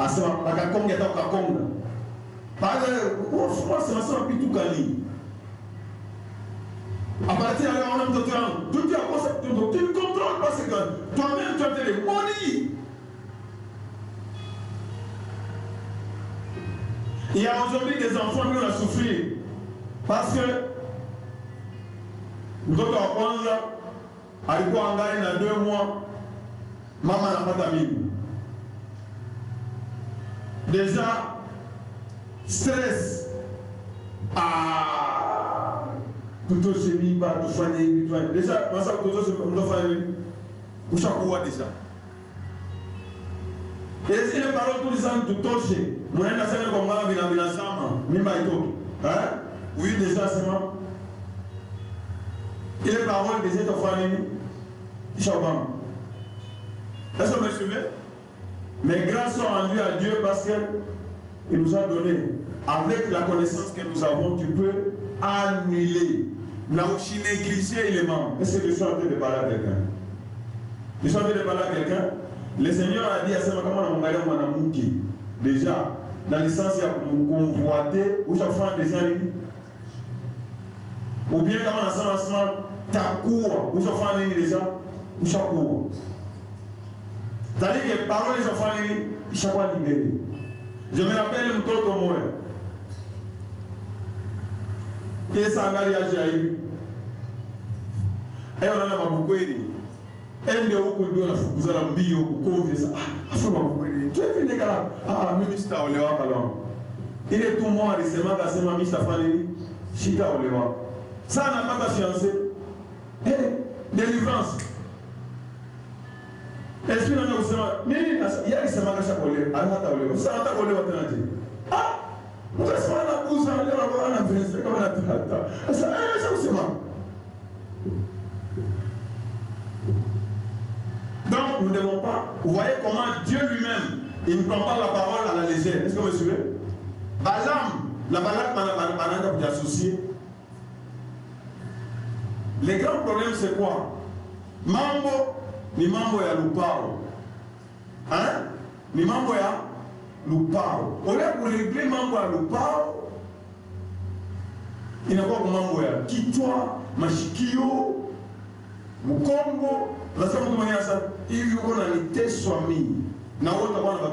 À ce moment, la kakonga est en kakonga. Par exemple, moi, c'est ma soeur qui tout gagne. À partir de là, on aime te faire. Tu dis à quoi ça? Tu ne contrôles pas ce que toi-même tu as fait les maudits. Il y a aujourd'hui des enfants qui ont souffert parce que nous avons appris à il y a 2 mois, maman n'a pas d'amis. Déjà, stress. Ah, tout aussi mis par tout soigner, déjà, moi ça tout aussi me faire où chaque fois déjà. Et si les paroles tous les ans tout touché. Nous avons fait un combat avec la oui, déjà, c'est moi. Et les paroles des états familles, est-ce que vous me suivez? Mais grâce sont rendues à Dieu parce qu'il nous a donné, avec la connaissance que nous avons, tu peux annuler, négliger les membres. Est-ce que je suis en train de parler à quelqu'un? Je suis en train de parler à quelqu'un? Le Seigneur a dit à ce moment déjà, dans le sens où il y a convoité, où chaque fois des gens, Ou bien kama nasema takuwa, ushafanya nini deja? Ushakuwa. C'est-à-dire que parole ishafanya nini? Ishakuwa libéré. Je me rappelle mtoto mmoja. Kesa angali aje hivi. Unaona mabukweli. Ende huko ndio nafukuza na mbio kukovi sasa. Afu mabukweli. Tu hivi nikala mimi sitaolewa kala. Ile tu mwa alisema akasema mimi sitafanya nini? Sitaolewa. Sana napata fiancé. Délivrance. Est-ce que nous avons dit, il y a des semaines qui sont allées, ça n'a pas collé au Tennessee. Ah, nous avons fait la pousse, on a fait comme on a fait. Ça, c'est donc, nous ne devons pas. Vous voyez comment Dieu lui-même, il ne prend pas la parole à la légère. Est-ce que vous me suivez? Balaam, la balade, on a associé. Le grand problème, c'est quoi? Mambo. Ni mambo ya lupao. Hein? Ni mambo ya lupao. Ole kuregle mambo ya lupao. Inakuwa kwa mambo ya kichwa, mashikio, mkongo. Lazima mtu mwenye asa hivi uko na niteswa mimi. Na wote wana ba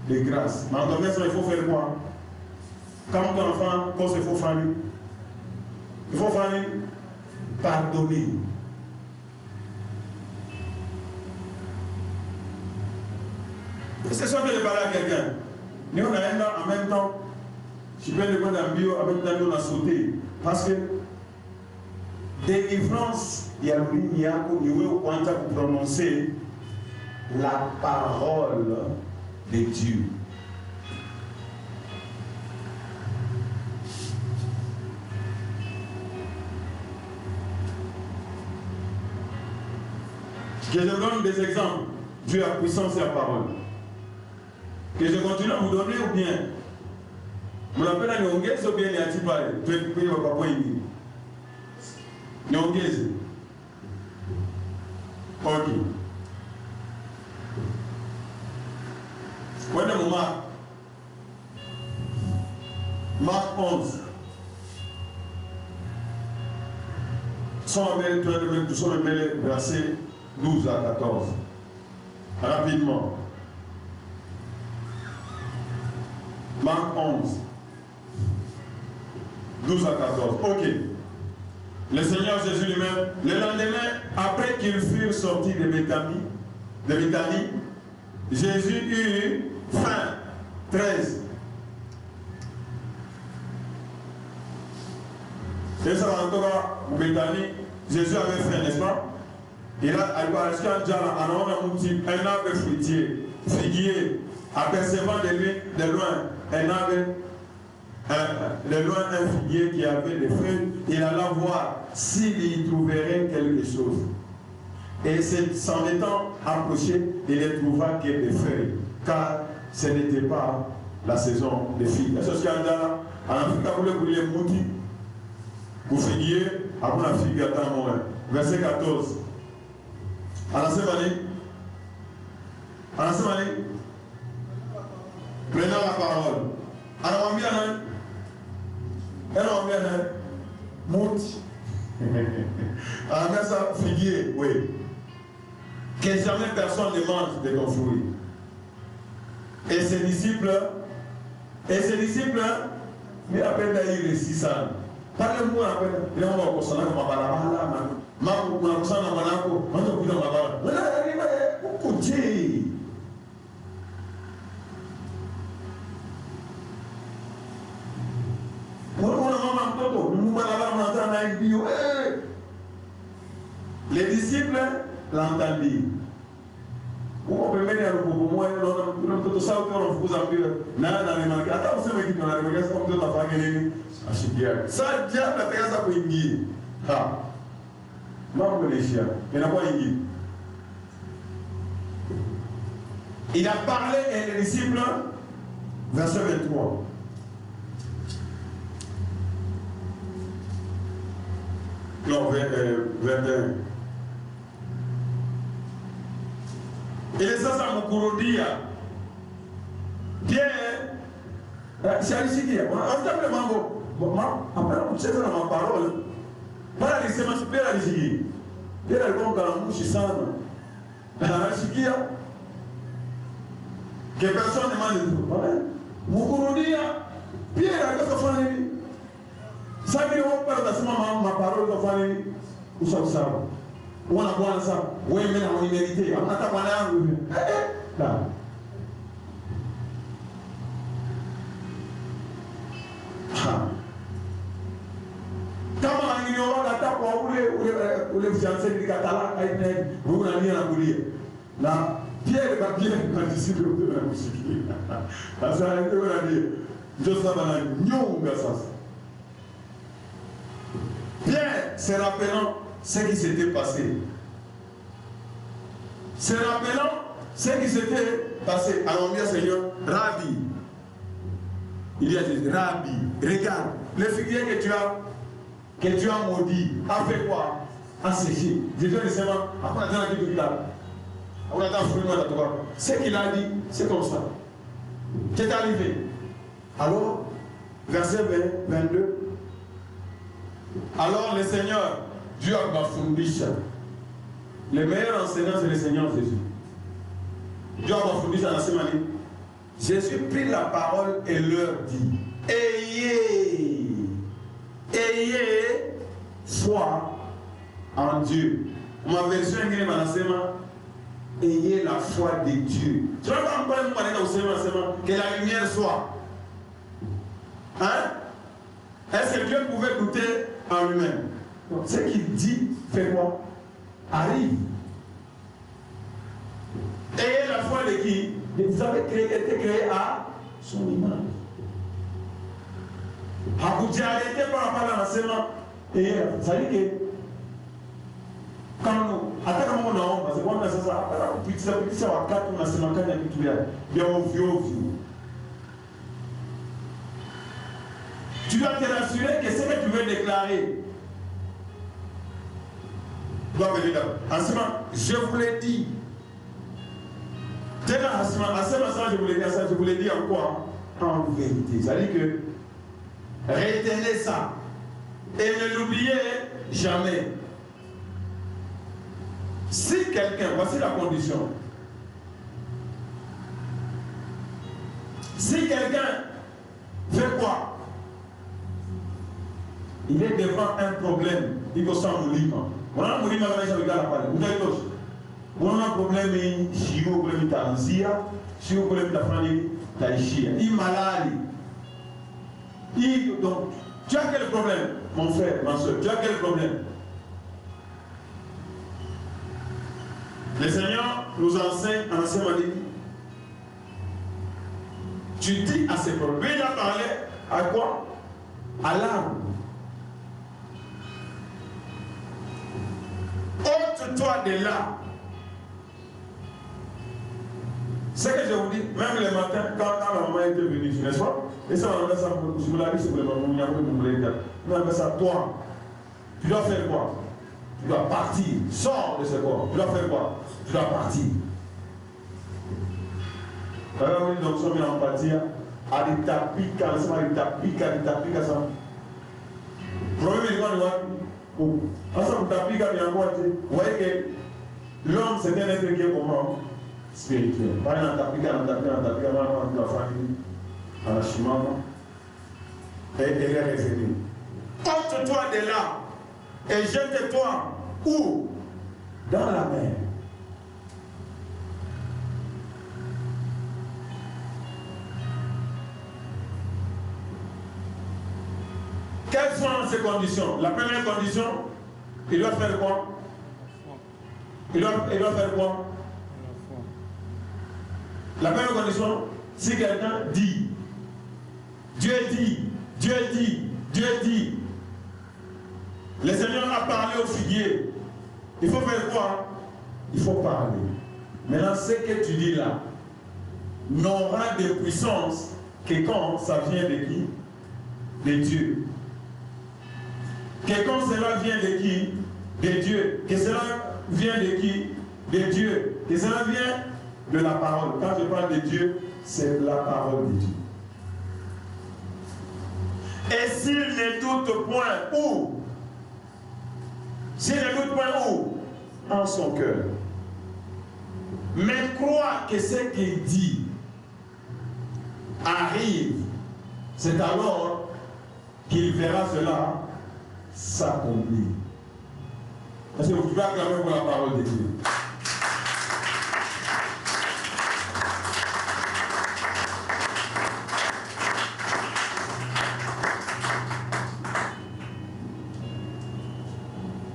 de grâce. Mais on doit il faut faire quoi? Quand ton enfant cause il faut faire. Il faut faire pardonner. C'est ça que je parle à quelqu'un. Nous on a en même temps, je peux le prendre en bio, en même temps on a sauté. Parce que délivrance, il y a le niveau où on a prononcer la parole de Dieu. Que je donne des exemples. Dieu a puissance et la parole. Que je continue à vous donner ou bien vous l'appelez à Nyongez ou bien Nyatipale. Tu es payé au Papa Indi. Nyongez. Ok. Voilà mon Marc 11. Sans le verset 12 à 14. Rapidement. Marc 11, 12 à 14. Ok. Le Seigneur Jésus lui-même, le lendemain, après qu'ils furent sortis de Béthanie, Jésus eut faim. 13. Et ça va encore Béthanie, Jésus avait faim, n'est-ce pas? Il a un arbre fruitier, figuier, apercevant de loin un arbre, de loin un figuier qui avait des feuilles, il alla voir s'il y trouverait quelque chose. Et s'en étant approché, il ne trouva que des feuilles, car ce n'était pas la saison des figues. C'est ce qu'il y a là. En Afrique, vous voulez mouti, vous figuier, après la figue attend moins. Verset 14. À la semaine, prenons la parole. Alors, on vient, mouti. Alors, ça, figuier, oui. Que jamais personne ne mange de ton fruit. Et ses disciples, mais après d'ailleurs, ici, ça. Parlez-moi après, il y a un peu de ça, les disciples l'entendirent. On peut mettre le pour moi, on ça on vous a vu. Attends, vous savez qui on a regardé comme de la famille. Ça diable a fait ça pour Ingi. Ah. Non, les chiens. Il n'a pas Ingi. Il a parlé et les disciples, verset 23. Non, 21. Ile sasa mkurudia Pierre shalisikia unataka mambo Après, on cherche dans ma parole. Para alisema sipera alishiki. Pera alikuwa mkalamushi sana. Anashikia. Que personne ne demande. Mukurudia. Pera alikuwa kufanya nini? Sasa vile wao para tasema ma parole kufanya nini? Usawa. Wana bwana sasa, wewe mimi na unimerite. Hata bwana yangu. Da. Kama angeniona hata kwa ule fiancé nikatala aina wewe unania na kulia. Na Pierre participe de la musique. Sasa ndio unania. Ndio sasa na nyonga sasa. Pierre se rappelant ce qui s'était passé. Se rappelant ce qui s'était passé. Alors bien Seigneur, Rabbi. Il dit à Jésus, Rabbi, regarde, le figuier que tu as maudit, a fait quoi? A séché. Jésus dit seulement, après on a dit tout là. On a dit ce qu'il a dit, c'est comme ça. Qu'est arrivé? Alors, verset 22. Alors le Seigneur, Dieu a bafundisha. Le meilleur enseignant, c'est le Seigneur Jésus. Dieu a bafundisha dans ce moment. Jésus prit la parole et leur dit, ayez foi en Dieu. Ma version est ayez la foi de Dieu. Tu vas pas me parler que la lumière soit. Hein? Est-ce que Dieu pouvait douter en lui-même? Ce qu'il dit, fait quoi? Arrive. Ayez la foi de qui? Vous avez été créé à son image. Vous arrêtez par rapport à l'enseignement. Et ça dit que quand nous attaquons mon nom, parce que on a ça, puis ça va quatre, on a ce manquant d'habitude. Bien au vieux. Tu dois te rassurer que ce que tu veux déclarer doit venir là. En ce moment, je vous l'ai dit. À ce moment, je vous l'ai dit, ça, je vous l'ai dit en quoi? En vérité. C'est-à-dire que retenez ça et ne l'oubliez jamais. Si quelqu'un, voici la condition. Si quelqu'un fait quoi? Il est devant un problème. Il faut s'en mourir. On a mouru maintenant, je regarde la parole. Vous avez d'autres. On a un problème, si vous voulez t'anzia, si vous voulez t'aïchia. Il est malade. Donc, tu as quel problème, mon frère, ma soeur? Tu as quel problème? Le Seigneur nous enseigne en ce moment. Tu dis à ces problèmes. Il a parlé à quoi? À l'âme. Ôte-toi de là. C'est que je vous dis, même le matin, quand la maman était venue, n'est-ce pas? Et ça, on a ça, je vous l'ai dit, c'est vraiment mon yaoui, mon blé. On a ça, toi, tu dois faire quoi? Tu dois partir. Sors de ce corps. Tu dois faire quoi? Tu dois partir. Alors, oui, donc, ça, on va partir. À l'itapika, ça, l'itapika, ça. Premier élément de voir. Ça, l'itapika, bien quoi, vous voyez que l'homme, c'est un être qui est comment? Spirituel. Pas un tapika, la famille, à la chimama. Et elle est revenue. Ôte-toi de là et jette-toi où? Dans la mer. Quelles sont ces conditions? La première condition, il doit faire quoi? Il doit faire quoi? La première condition, si quelqu'un dit, Dieu dit, Dieu dit, Dieu dit, le Seigneur a parlé au figuier, il faut faire quoi? Il faut parler. Maintenant, ce que tu dis là n'aura de puissance que quand ça vient de qui? De Dieu. Que quand cela vient de qui? De Dieu. Que cela vient de qui? De Dieu. Que cela vient de la parole. Quand je parle de Dieu, c'est la parole de Dieu. Et s'il ne doute point où? S'il ne doute point où? En son cœur. Mais croit que ce qu'il dit arrive, c'est alors qu'il verra cela s'accomplir. Est-ce que vous pouvez acclamer pour la parole de Dieu?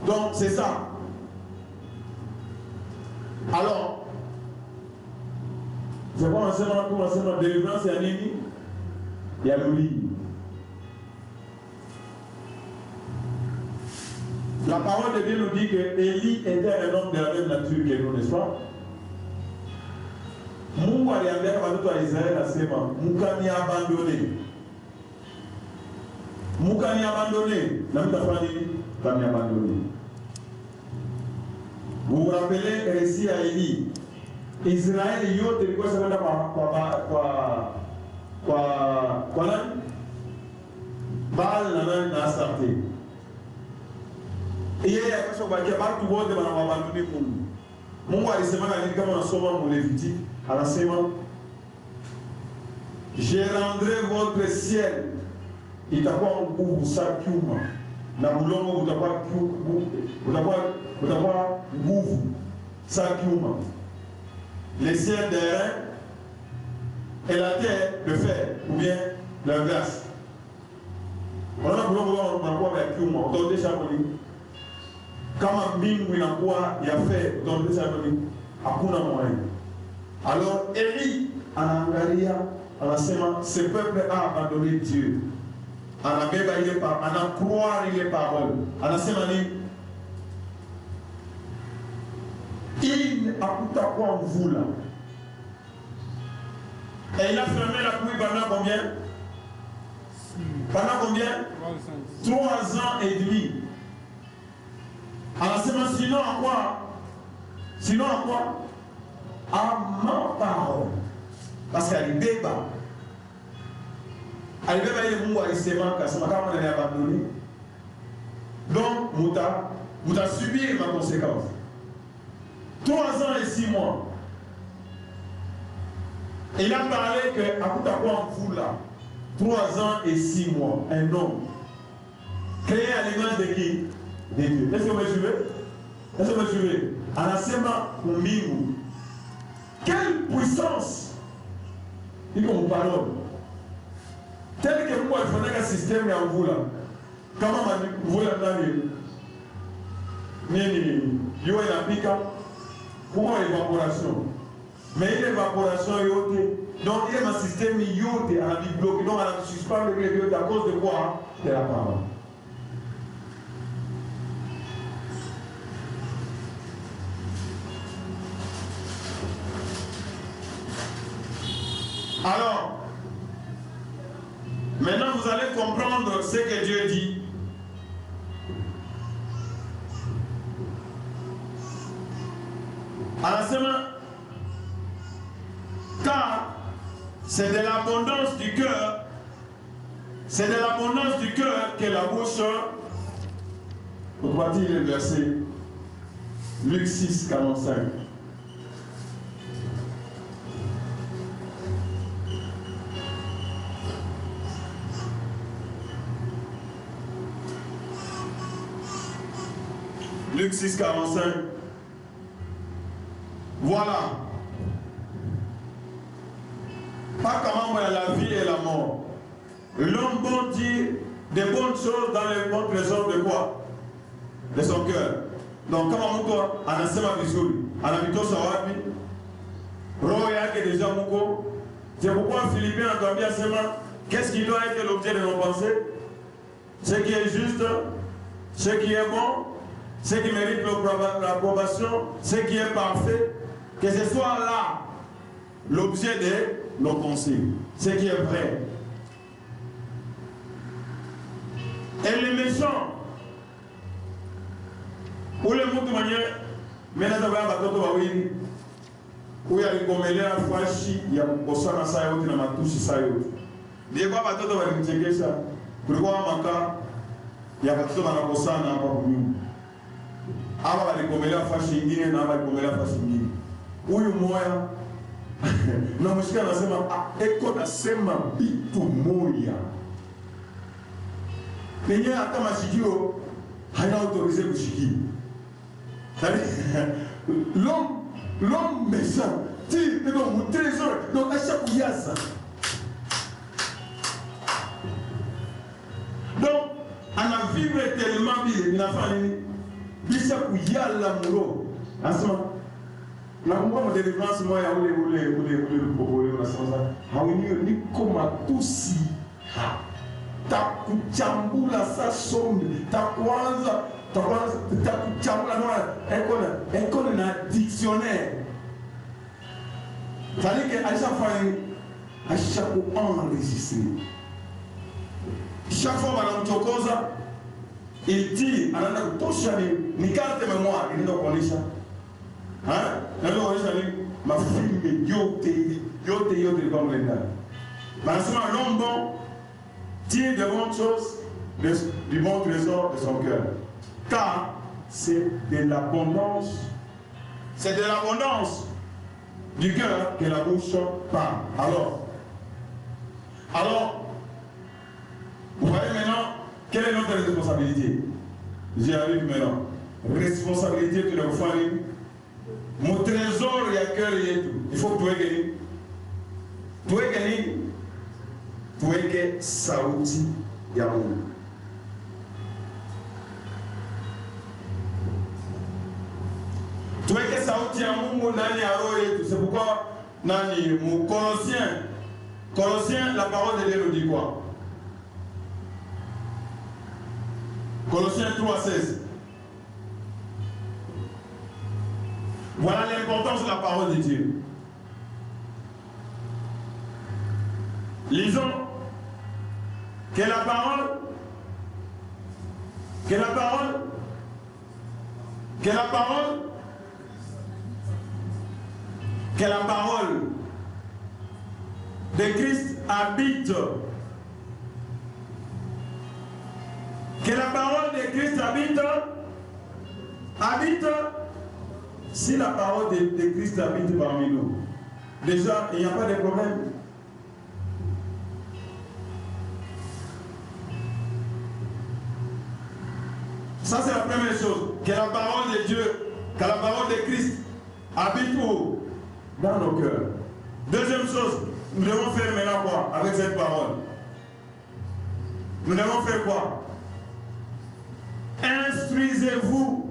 Donc c'est ça. Alors, c'est quoi l'enseignement de délivrance? Il y a Nini, il y a l'ouïe. La parole de Dieu nous dit que Élie était un homme de la même nature que nous, n'est-ce pas? Mungu aliambia watoto wa Israeli asema, mkaniabandone. Mkaniabandone. Na mtafanya nini? Mkaniabandone. Vous vous rappelez récit à Élie? Israël yote ilikuwa sema kwa nani? Baal na nani na Astarte. Yeye akasha kubakia watu wote wanawabandoni Mungu. Mungu alisema nini kama unasoma mu Lévitique? Anasema, je rendrai votre ciel, itakuwa nguvu sa kiuma, na bulongo utakuwa nguvu sa kiuma. Le ciel d'airain et la terre de fer, ou bien l'inverse. On a bulongo unakuwa ya kiuma, utaondesha mwili. Kama mbingu inakuwa ya fer, utaondesha mwili. Hakuna moyen. Alors Élie anaangalia, anasema ce peuple a abandonné Dieu. Anabeba ile paroles, anakroire ile paroles. Anasema nini? Il hakutakuwa mvula. Et il a fermé la pluie pendant combien? Pendant combien? 3 ans et demi. Anasema sinon à quoi? Sinon à quoi? À ma parole. Parce qu'elle débat. Elle débat et Mungu alisema kasema kama on est abandonné. Donc muta subir ma conséquence. 3 ans et 6 mois. Il a parlé que Akutakou Mfoula, 3 ans et 6 mois, un homme créé à l'image de qui? De Dieu. Est-ce que vous me suivez? Est-ce que vous me suivez? Anasema Kumbingu. Quelle puissance! Il comme parole. Tel que vous avez fait un système à vous là. Comment vous l'avez dit? Il y a une pique pour l'évaporation. Mais l'évaporation est yote. Donc il y a un système yote à la bloqué. Donc elle a suspendu le yote à cause de quoi? De la parole. Alors, maintenant vous allez comprendre ce que Dieu dit. Alors, car c'est de l'abondance du cœur, c'est de l'abondance du cœur que la bouche. Pourquoi dit le verset Luc 6, 45. Luc 6, 45. Voilà. Pas comment il y a la vie et la mort. L'homme bon dit des bonnes choses dans les bons trésors de quoi? De son cœur. Donc, comment toi, anasema vizuri, anavitosha wapi? Roho yake déjà muko. C'est pourquoi Philippiens anatuambia sema, qu'est-ce qui doit être l'objet de nos pensées? Ce qui est juste, ce qui est bon, ce qui mérite l'approbation, ce qui est parfait, que ce soit là l'objet de nos pensées, ce qui est vrai. Et les méchants, ou les mots de manière, mais nous avons un bateau de Wawiri, où il y a une comédie à Fouachi, il y a un Bosana Sayo, il y a un Matouchi Sayo. Il y a un bateau de Wawiri, kulikuwa maka ya watoto wanakosana hapa kunyumba. Hapa walikomelea fashi ingine na hapa walikomelea fashi ingine. Huyu moya na mshika anasema eko nasema bitu moya. Penye hata mashikio haina autorize kushikia. L'homme méchant tire dans mon trésor, donc à chaque yasa. Donc, on a vibré tellement bien, il a fallu bisha kuyala muro. Asma, na kumbuka délivrance moi ya ule popole unasema hawinio ni koma tusi ha. Takuchambula sa sombe, takuanza takuchambula no ekole na dictionnaire. Fallait que à chaque fois enregistré. Chaque fois que Chokoza, il dit, anaenda kutosha ni carte mémoire, il ndio kuonesha. Ndio kuonesha ni mafilme yote kwa mlenda. Banasema l'homme bon tire de bonnes choses du bon trésor de son cœur. Car c'est de l'abondance. C'est de l'abondance du cœur que la bouche parle. Alors, vous voyez maintenant, quelle est notre responsabilité? J'y arrive maintenant. Responsabilité que nous faisons. Mon trésor, il y a cœur et tout. Il faut que tu aies gagné. Tu aies gagné. Tu aies gagné Saouti Yamoun. Tu aies gagné Saouti Yamoun, Nani Aro et tout. C'est pourquoi Nani, mon Colossiens, la parole de Dieu nous dit quoi? Colossiens 3,16. Voilà l'importance de la parole de Dieu. Lisons que la parole de Christ habite. Que la parole de Christ habite. Si la parole de Christ habite parmi nous, déjà, il n'y a pas de problème. Ça, c'est la première chose. Que la parole de Dieu, que la parole de Christ habite où? Dans nos cœurs. Deuxième chose, nous devons faire maintenant quoi avec cette parole? Nous devons faire quoi? Instruisez-vous.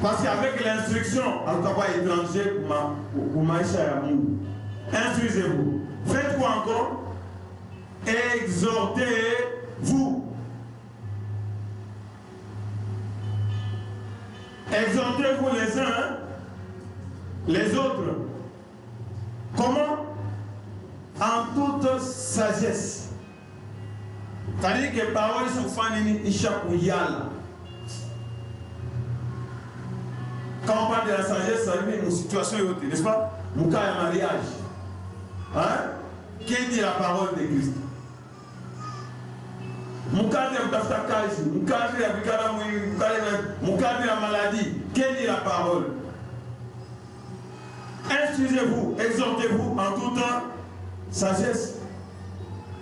Parce qu'avec l'instruction, en tout cas étranger, pour Maïcha instruisez-vous. Faites quoi encore? Exhortez-vous. Exhortez-vous les uns, les autres. Comment? En toute sagesse. C'est-à-dire que les paroles sont fanies ishakouyala. Quand on parle de la sagesse, ça veut dire une situation haute, n'est-ce pas? Mon cas de mariage. Hein? Qui dit la parole de Christ? Mon cas de la maladie. Qui dit la parole? Instruisez-vous, exhortez-vous en tout temps. Sagesse.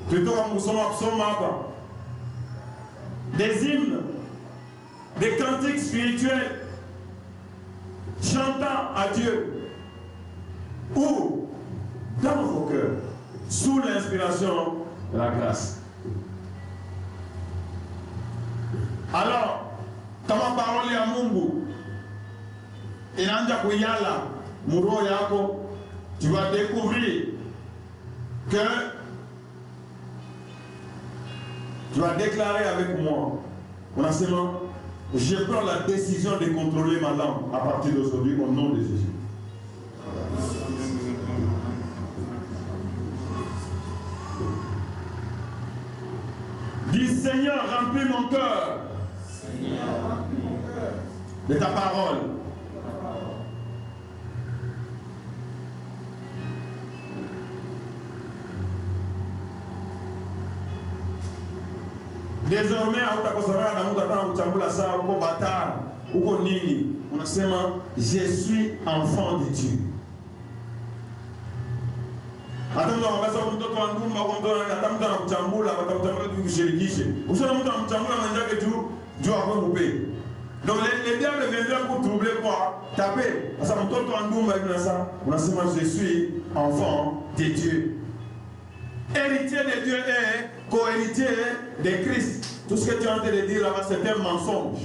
Plutôt comme nous sommes absolument. Des hymnes, des cantiques spirituels, chantant à Dieu, ou dans vos cœurs, sous l'inspiration de la grâce. Alors, kama parole ya Mungu inaanza kuyala muro yako, tu vas découvrir que tu vas déclarer avec moi, mon enseignement, je prends la décision de contrôler ma langue à partir d'aujourd'hui au nom de Jésus. Dis Seigneur, remplis mon cœur de ta parole. Désormais, hautakosana na mtu ataka kuchambula saa uko batara, uko nini? Unasema je suis enfant de Dieu. Hata mtu anaweza mtoto wa ndumba au mtoto hata mtu anakuchambula, atakuchambula tu kushirikishe. Usiona mtu anamchambula mwenzake juu akwe mpe. Donc les diables viendront pour troubler quoi? Taper. Parce que mtoto wa ndumba hivi ça, unasema je suis enfant de Dieu. Héritier de Dieu et co-héritier de Christ. Tout ce que tu es en train de dire là-bas, c'est un mensonge.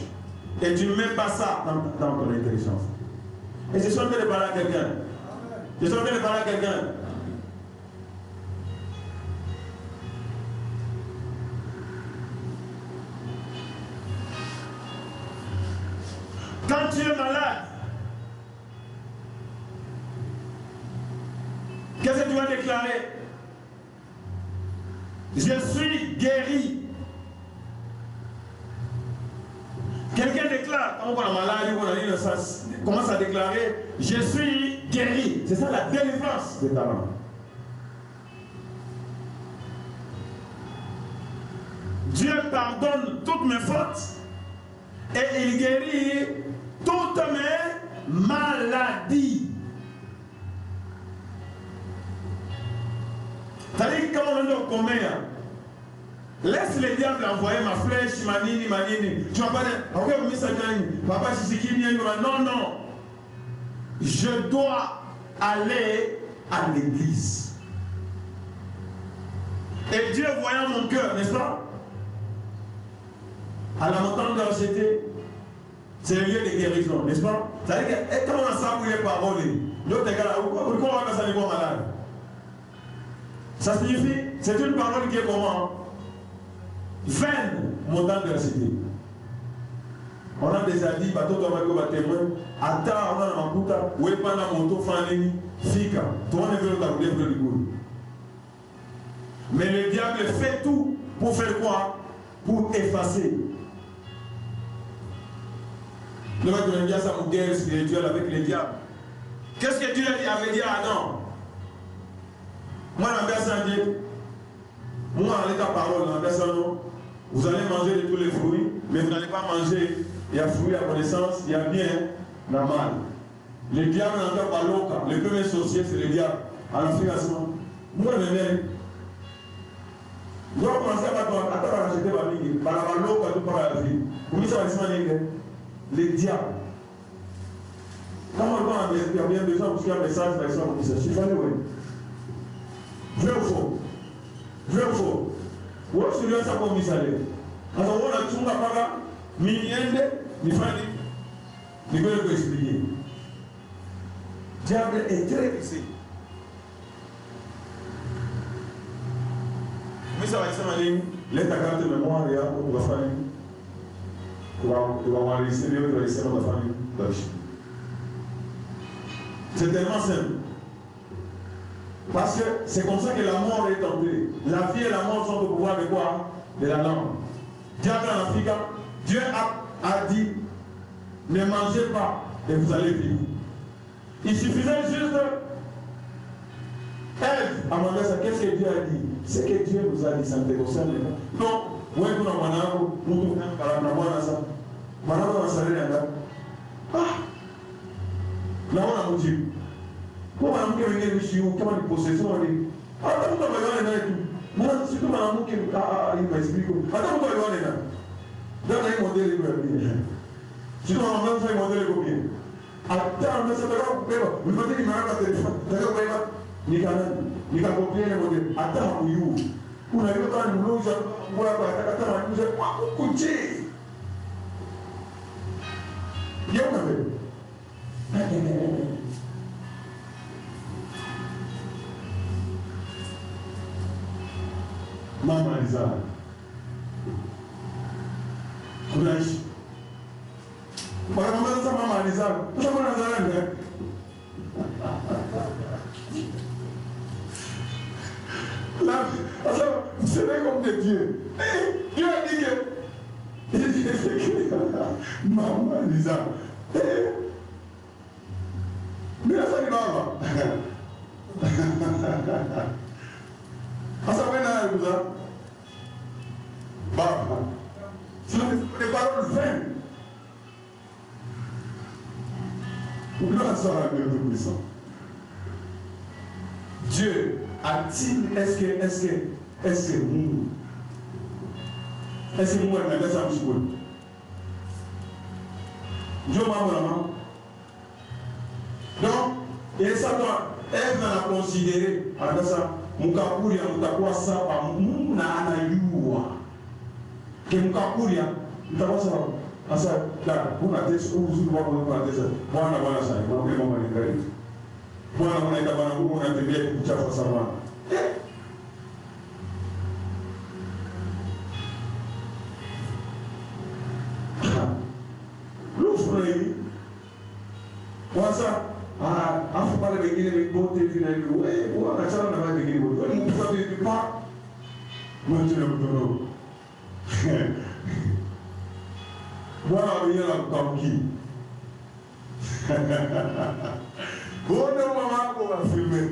Et tu ne mets pas ça dans ton intelligence. Et je suis en train de parler à quelqu'un. Je suis en train de parler à quelqu'un. Quand tu es malade, qu'est-ce que tu vas déclarer? Je suis guéri. Quelqu'un déclare, quand on est malade, on commence à déclarer, je suis guéri. C'est ça la délivrance des talents. Dieu pardonne toutes mes fautes et il guérit toutes mes maladies. C'est-à-dire que quand on est au commun, laisse les diables envoyer ma flèche, manini. Tu vas pas dire, ok, vous ça papa, non, non. Je dois aller à l'église. Et Dieu voyant mon cœur, n'est-ce pas? À la montagne de la société, c'est le lieu de guérison, n'est-ce pas? C'est-à-dire que quand on a ça pour les paroles, l'autre gars, pourquoi on va passer à niveau malade? Ça signifie, c'est une parole qui est comment? Vaine, montagne de la cité. On a déjà dit, bateau de va témoin, attends, on a un makuta, ou est pas dans mon tour, fanini, fika, tout le monde veut le tabouler pour le goût. Mais le diable fait tout pour faire quoi? Pour effacer. Le mec de l'India, ça une guerre spirituelle avec les diables. Qu'est-ce que Dieu avait dit à Adam? Moi, la personne dit, moi, avec ta parole, la personne, vous allez manger de tous les fruits, mais vous n'allez pas manger. Il y a fruit, il y a connaissance, il y a bien, il y a mal. Le diable n'entend pas l'oka. Le premier sorcier, c'est le diable. En Afrique, moi, je viens. Je dois commencer à acheter ma vie. Par la l'oka, tout par la vie. Comment ça va se le diable. Quand on va il y a bien besoin parce qu'il y a un message, par exemple, qui se suffit, oui. Vrai ou faux? Vrai ou faux? Ou est-ce que tu as ça comme misale? Alors, on a tout le monde, miniende, ni fani, ni quoi de expliquer. Diable est très vexé. Mais ça va être ça, madame. Laisse ta carte de mémoire, et on va faire. Tu vas enregistrer, tu vas laisser dans ta famille. C'est tellement simple. Parce que c'est comme ça que la mort est tombée. La vie et la mort sont au pouvoir de quoi? De la langue. Diable en Afrique, Dieu a dit, ne mangez pas et vous allez vivre. Il suffisait juste, Ève a demandé ça, qu'est-ce que Dieu a dit? C'est que Dieu nous a dit, ça ne te concerne pas. Non, oui, nous avons ça. Manako na salari anga. Naona mjibu. Kwa mwanamke wengine mshiu kama ni possession ni. Hata mtu ameona naye tu. Maana sisi kama mwanamke hii explique. Hata mtu ameona naye. Ndio hii modeli ile. Sio mwanamke fanya modeli kwa pia. Hata mnasema kubeba, mfanye ni mara telefoni. Nataka kubeba nikakopia ile modeli. Hata huyu. Unajua kama ni mloja, mbona hata kama ni mloja kukuchi. Yeuna wewe. Mama alizaa. Kunaishi. Kwa mama sasa mama alizaa. Sasa mwana anazaa ndio. Là, alors, vous savez comme des dieux. Dieu a dit que maman Lisa. Mais ça n'est pas. Ça va. Baba. vaine. Grâce à Dieu Tout-Puissant. Dieu a-t-il, est-ce que nous, est-ce que nous, on a ça un peu? Dieu m'a vraiment. Donc, et ça doit, elle va considérer, alors ça, Mukakuria, mutakuwa saba, muna anayua. Ke Mukakuria, mutakuwa saba. Asa, da, kuna tesi, uzuri wako kuna tesi. Bwana sana, kuna mama ni gari. Bwana unaita bwana Mungu unatembea kuchafa sana. Lufrei. Kwanza afu pale wengine mibote hivi na hivi, wewe unachana na wale wengine wote. Wewe mtu sababu hivi pa mtu na mtoto. Bwana ameyala kutamki. Bwana mama yako wa filme.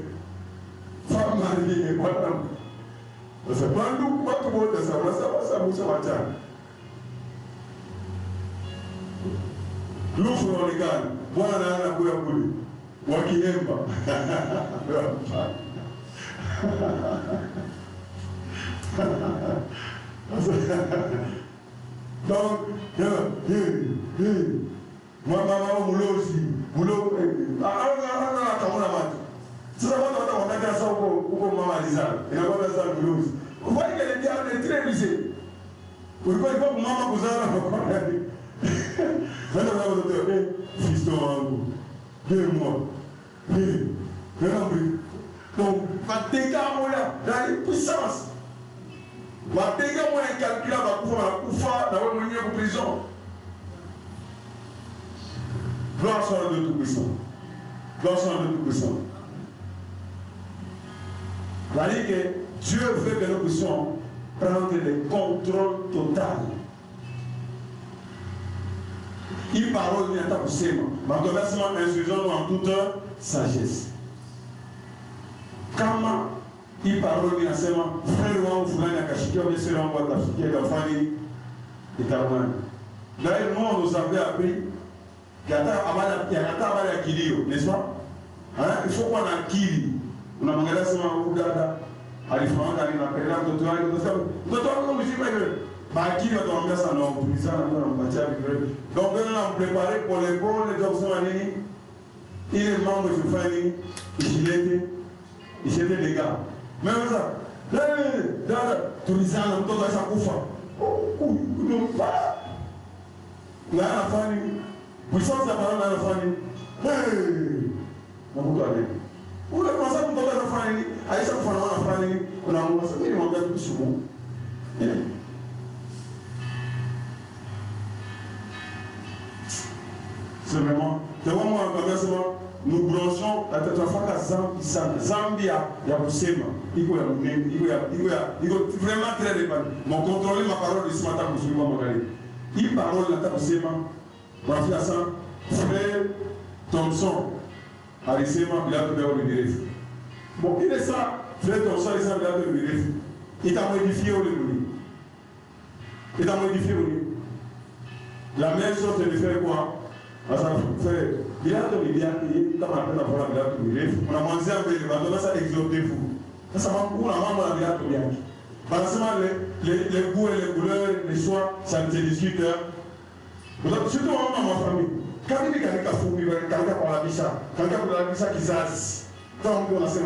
Fama ni bwana. Sasa bandu watu wote sasa musa wachana. Lufu unaonekana. Bwana anakuja kule. Wakiemba. Donc, mama mulozi, ataona watu. Sasa watu watakwambia sasa huko mama alizaa. Inakwenda sasa mulozi. Kwa hiyo ile ndio ni trevisé. Ulikuwa kwa mama kuzaa kwa nani? Ndio ndio fiston wangu. 2 mois. Donc, Mateka Moya, dans les puissances. Mateka Moya incalculable à Koufa, dans le milieu de prison. Gloire soit à Dieu Tout-Puissant. Gloire soit à Dieu Tout-Puissant. C'est-à-dire que Dieu veut que nous puissions prendre le contrôle total. Il parole vient à kusema. Makonversement instruisons-nous en toute sagesse. Kama il parole vient à sema, frère wangu fulani akashikia message wangu atafikia kafani itamani. D'ailleurs, nous on nous avait appris qu'il y a un kilio, n'est-ce pas? Il faut qu'on a akili. Unamwangalia sema huyu dada alifanya nini na pela mtoto wake mtoto wako mzima hivi. Bakili wataambia sana na upinzana na kumpatia vile. Donc on a préparé pour les bonnes les options nini? Ile mambo tufanye ishete les gars. Mais ça, dada tulizana mtoto acha kufa. Ndio pa. Na anafanya puissance ya parole anafanya. Na mtu ale. Ule kwa sababu mtoto anafanya nini? Aisha kufanya anafanya nini? Kuna Mungu sasa mimi mwambia tushuku. C'est vraiment, nous branchons la tétrafaka Zambia, ya Kusema, il faut vraiment très dépendre. Mon contrôler ma parole de ce matin, Moussouma Magali. Il parole la Kusema, ma fille à ça, frère Thompson, à l'Issema, il a trouvé au Greffe. Bon, il est ça, frère Thompson, il a trouvé au Greffe. Il t'a modifié au Léonie. Il t'a modifié au Léonie. La même chose, c'est de faire quoi? Asa frère, il y a des milliards qui sont en train de faire des milliards. On a mangé un peu de bateau, ça exoté fou. Ça m'a beaucoup la maman a milliards de milliards. Parce que les goûts et les couleurs, les choix, ça ne se discute. Surtout dans ma famille. Quand il y a quelqu'un qui a quelqu'un pour la bicha, quelqu'un pour la bicha qui s'asse. Tant qu'on a ces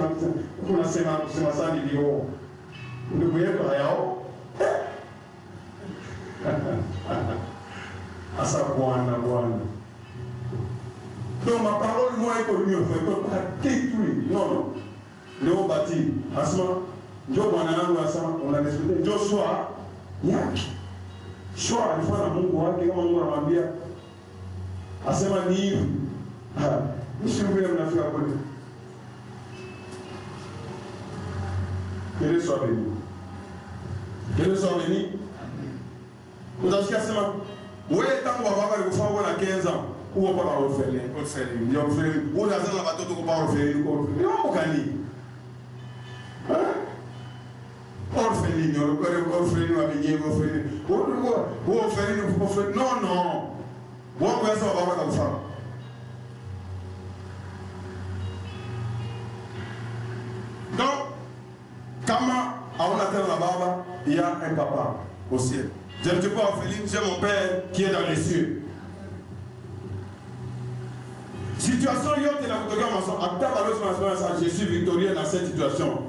massans, il dit oh, vous ne voyez pas là-haut. Asa Bwana. Donc ma parole, moi, est connue, je ne peux pas détruire. Non. Léo Bati, Asma, Joe Banana, on a respecté. Joshua, Yak. Choix, il faut un bon courage, qui est un bon courage. Asma Niv. Je suis ouvert à la faire à côté. Que soit béni. Que soit béni. Vous avez dit Asma, oui, tant qu'on va avoir 15 ans. Ou on va pas refaire, ou la zone va tout pas refaire, on va gagner. On fait l'ignorant, on fait l'ignorant, on fait l'ignorant, Non, non. Donc, il y a un papa au ciel. Je ne suis pas orpheline, j'ai mon père qui est dans les cieux. Situation, je suis victorieux dans cette situation.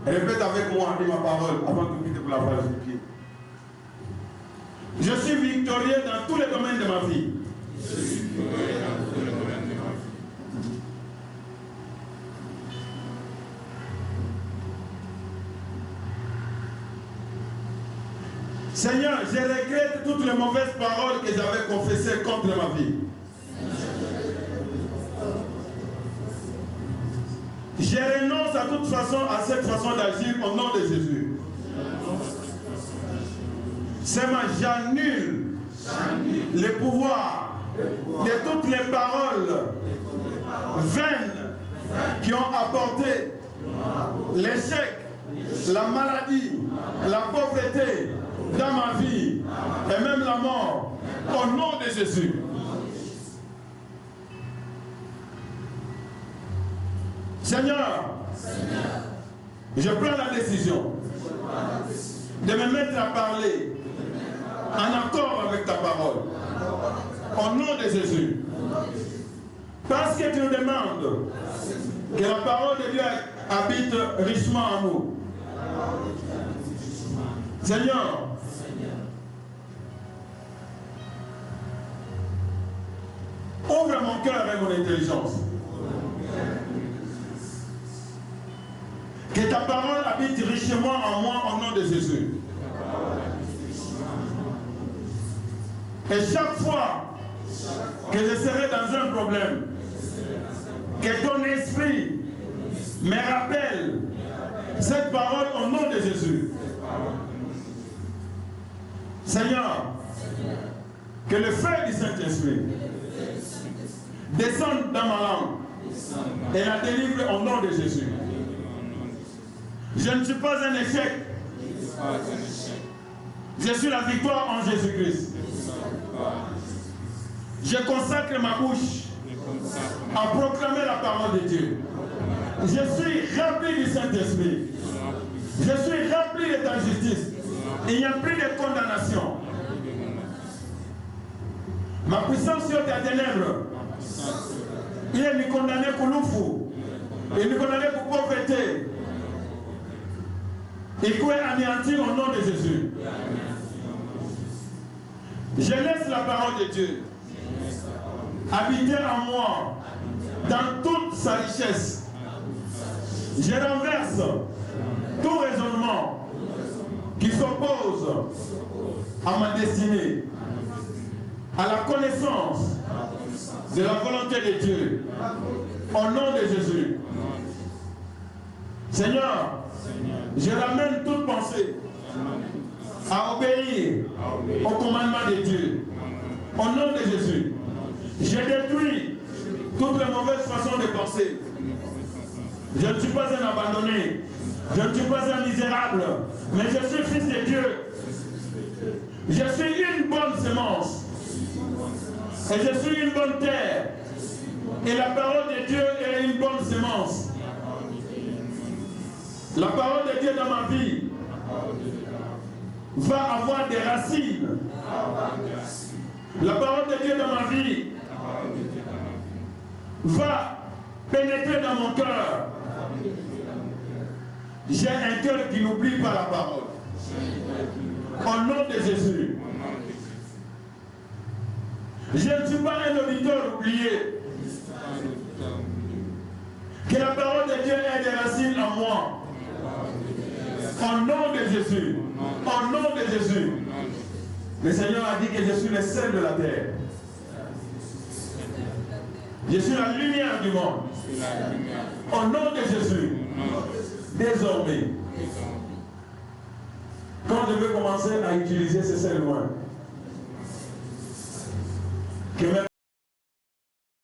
Répète avec moi ma parole avant de quitter pour la phrase du pied. Je suis victorieux dans tous les domaines de ma vie. Seigneur, je regrette toutes les mauvaises paroles que j'avais confessées contre ma vie. Je renonce à toute façon à cette façon d'agir au nom de Jésus. Seigneur, j'annule le pouvoir de toutes les paroles vaines qui ont apporté l'échec, la maladie, la pauvreté dans ma vie et même la mort au nom de Jésus. Seigneur, je prends la décision de me mettre à parler en accord avec ta parole. Au nom de Jésus. Parce que tu nous demandes que la parole de Dieu habite richement en nous. Seigneur, ouvre mon cœur et mon intelligence. Que ta parole habite richement en moi au nom de Jésus. Et chaque fois que je serai dans un problème, que ton esprit me rappelle cette parole au nom de Jésus. Seigneur, que le feu du Saint-Esprit descende dans ma langue et la délivre au nom de Jésus. Je ne suis pas un échec. Je suis la victoire en Jésus-Christ. Je consacre ma bouche à proclamer la parole de Dieu. Je suis rempli du Saint-Esprit. Je suis rempli de ta justice. Il n'y a plus de condamnation. Ma puissance sur ta ténèbres. Il est condamné pour l'oufou. Il est condamné pour pauvreté. Il peut anéantir au nom de Jésus. Je laisse la parole de Dieu habiter en moi dans toute sa richesse. Je renverse tout raisonnement qui s'oppose à ma destinée, à la connaissance de la volonté de Dieu. Au nom de Jésus. Seigneur, je ramène toute pensée à obéir au commandement de Dieu. Au nom de Jésus, je détruis toutes les mauvaises façons de penser. Je ne suis pas un abandonné. Je ne suis pas un misérable. Mais je suis fils de Dieu. Je suis une bonne semence. Et je suis une bonne terre. Et la parole de Dieu est une bonne semence. La parole de Dieu dans ma vie va avoir des racines. La parole de Dieu dans ma vie va pénétrer dans mon cœur. J'ai un cœur qui n'oublie pas la parole. Au nom de Jésus. Je ne suis pas un auditeur oublié. Que la parole de Dieu ait des racines en moi. Au nom de Jésus. Au nom de Jésus. Le Seigneur a dit que je suis le sel de la terre. Je suis la lumière du monde. Au nom de Jésus. Désormais, quand je vais commencer à utiliser ce sel loin, que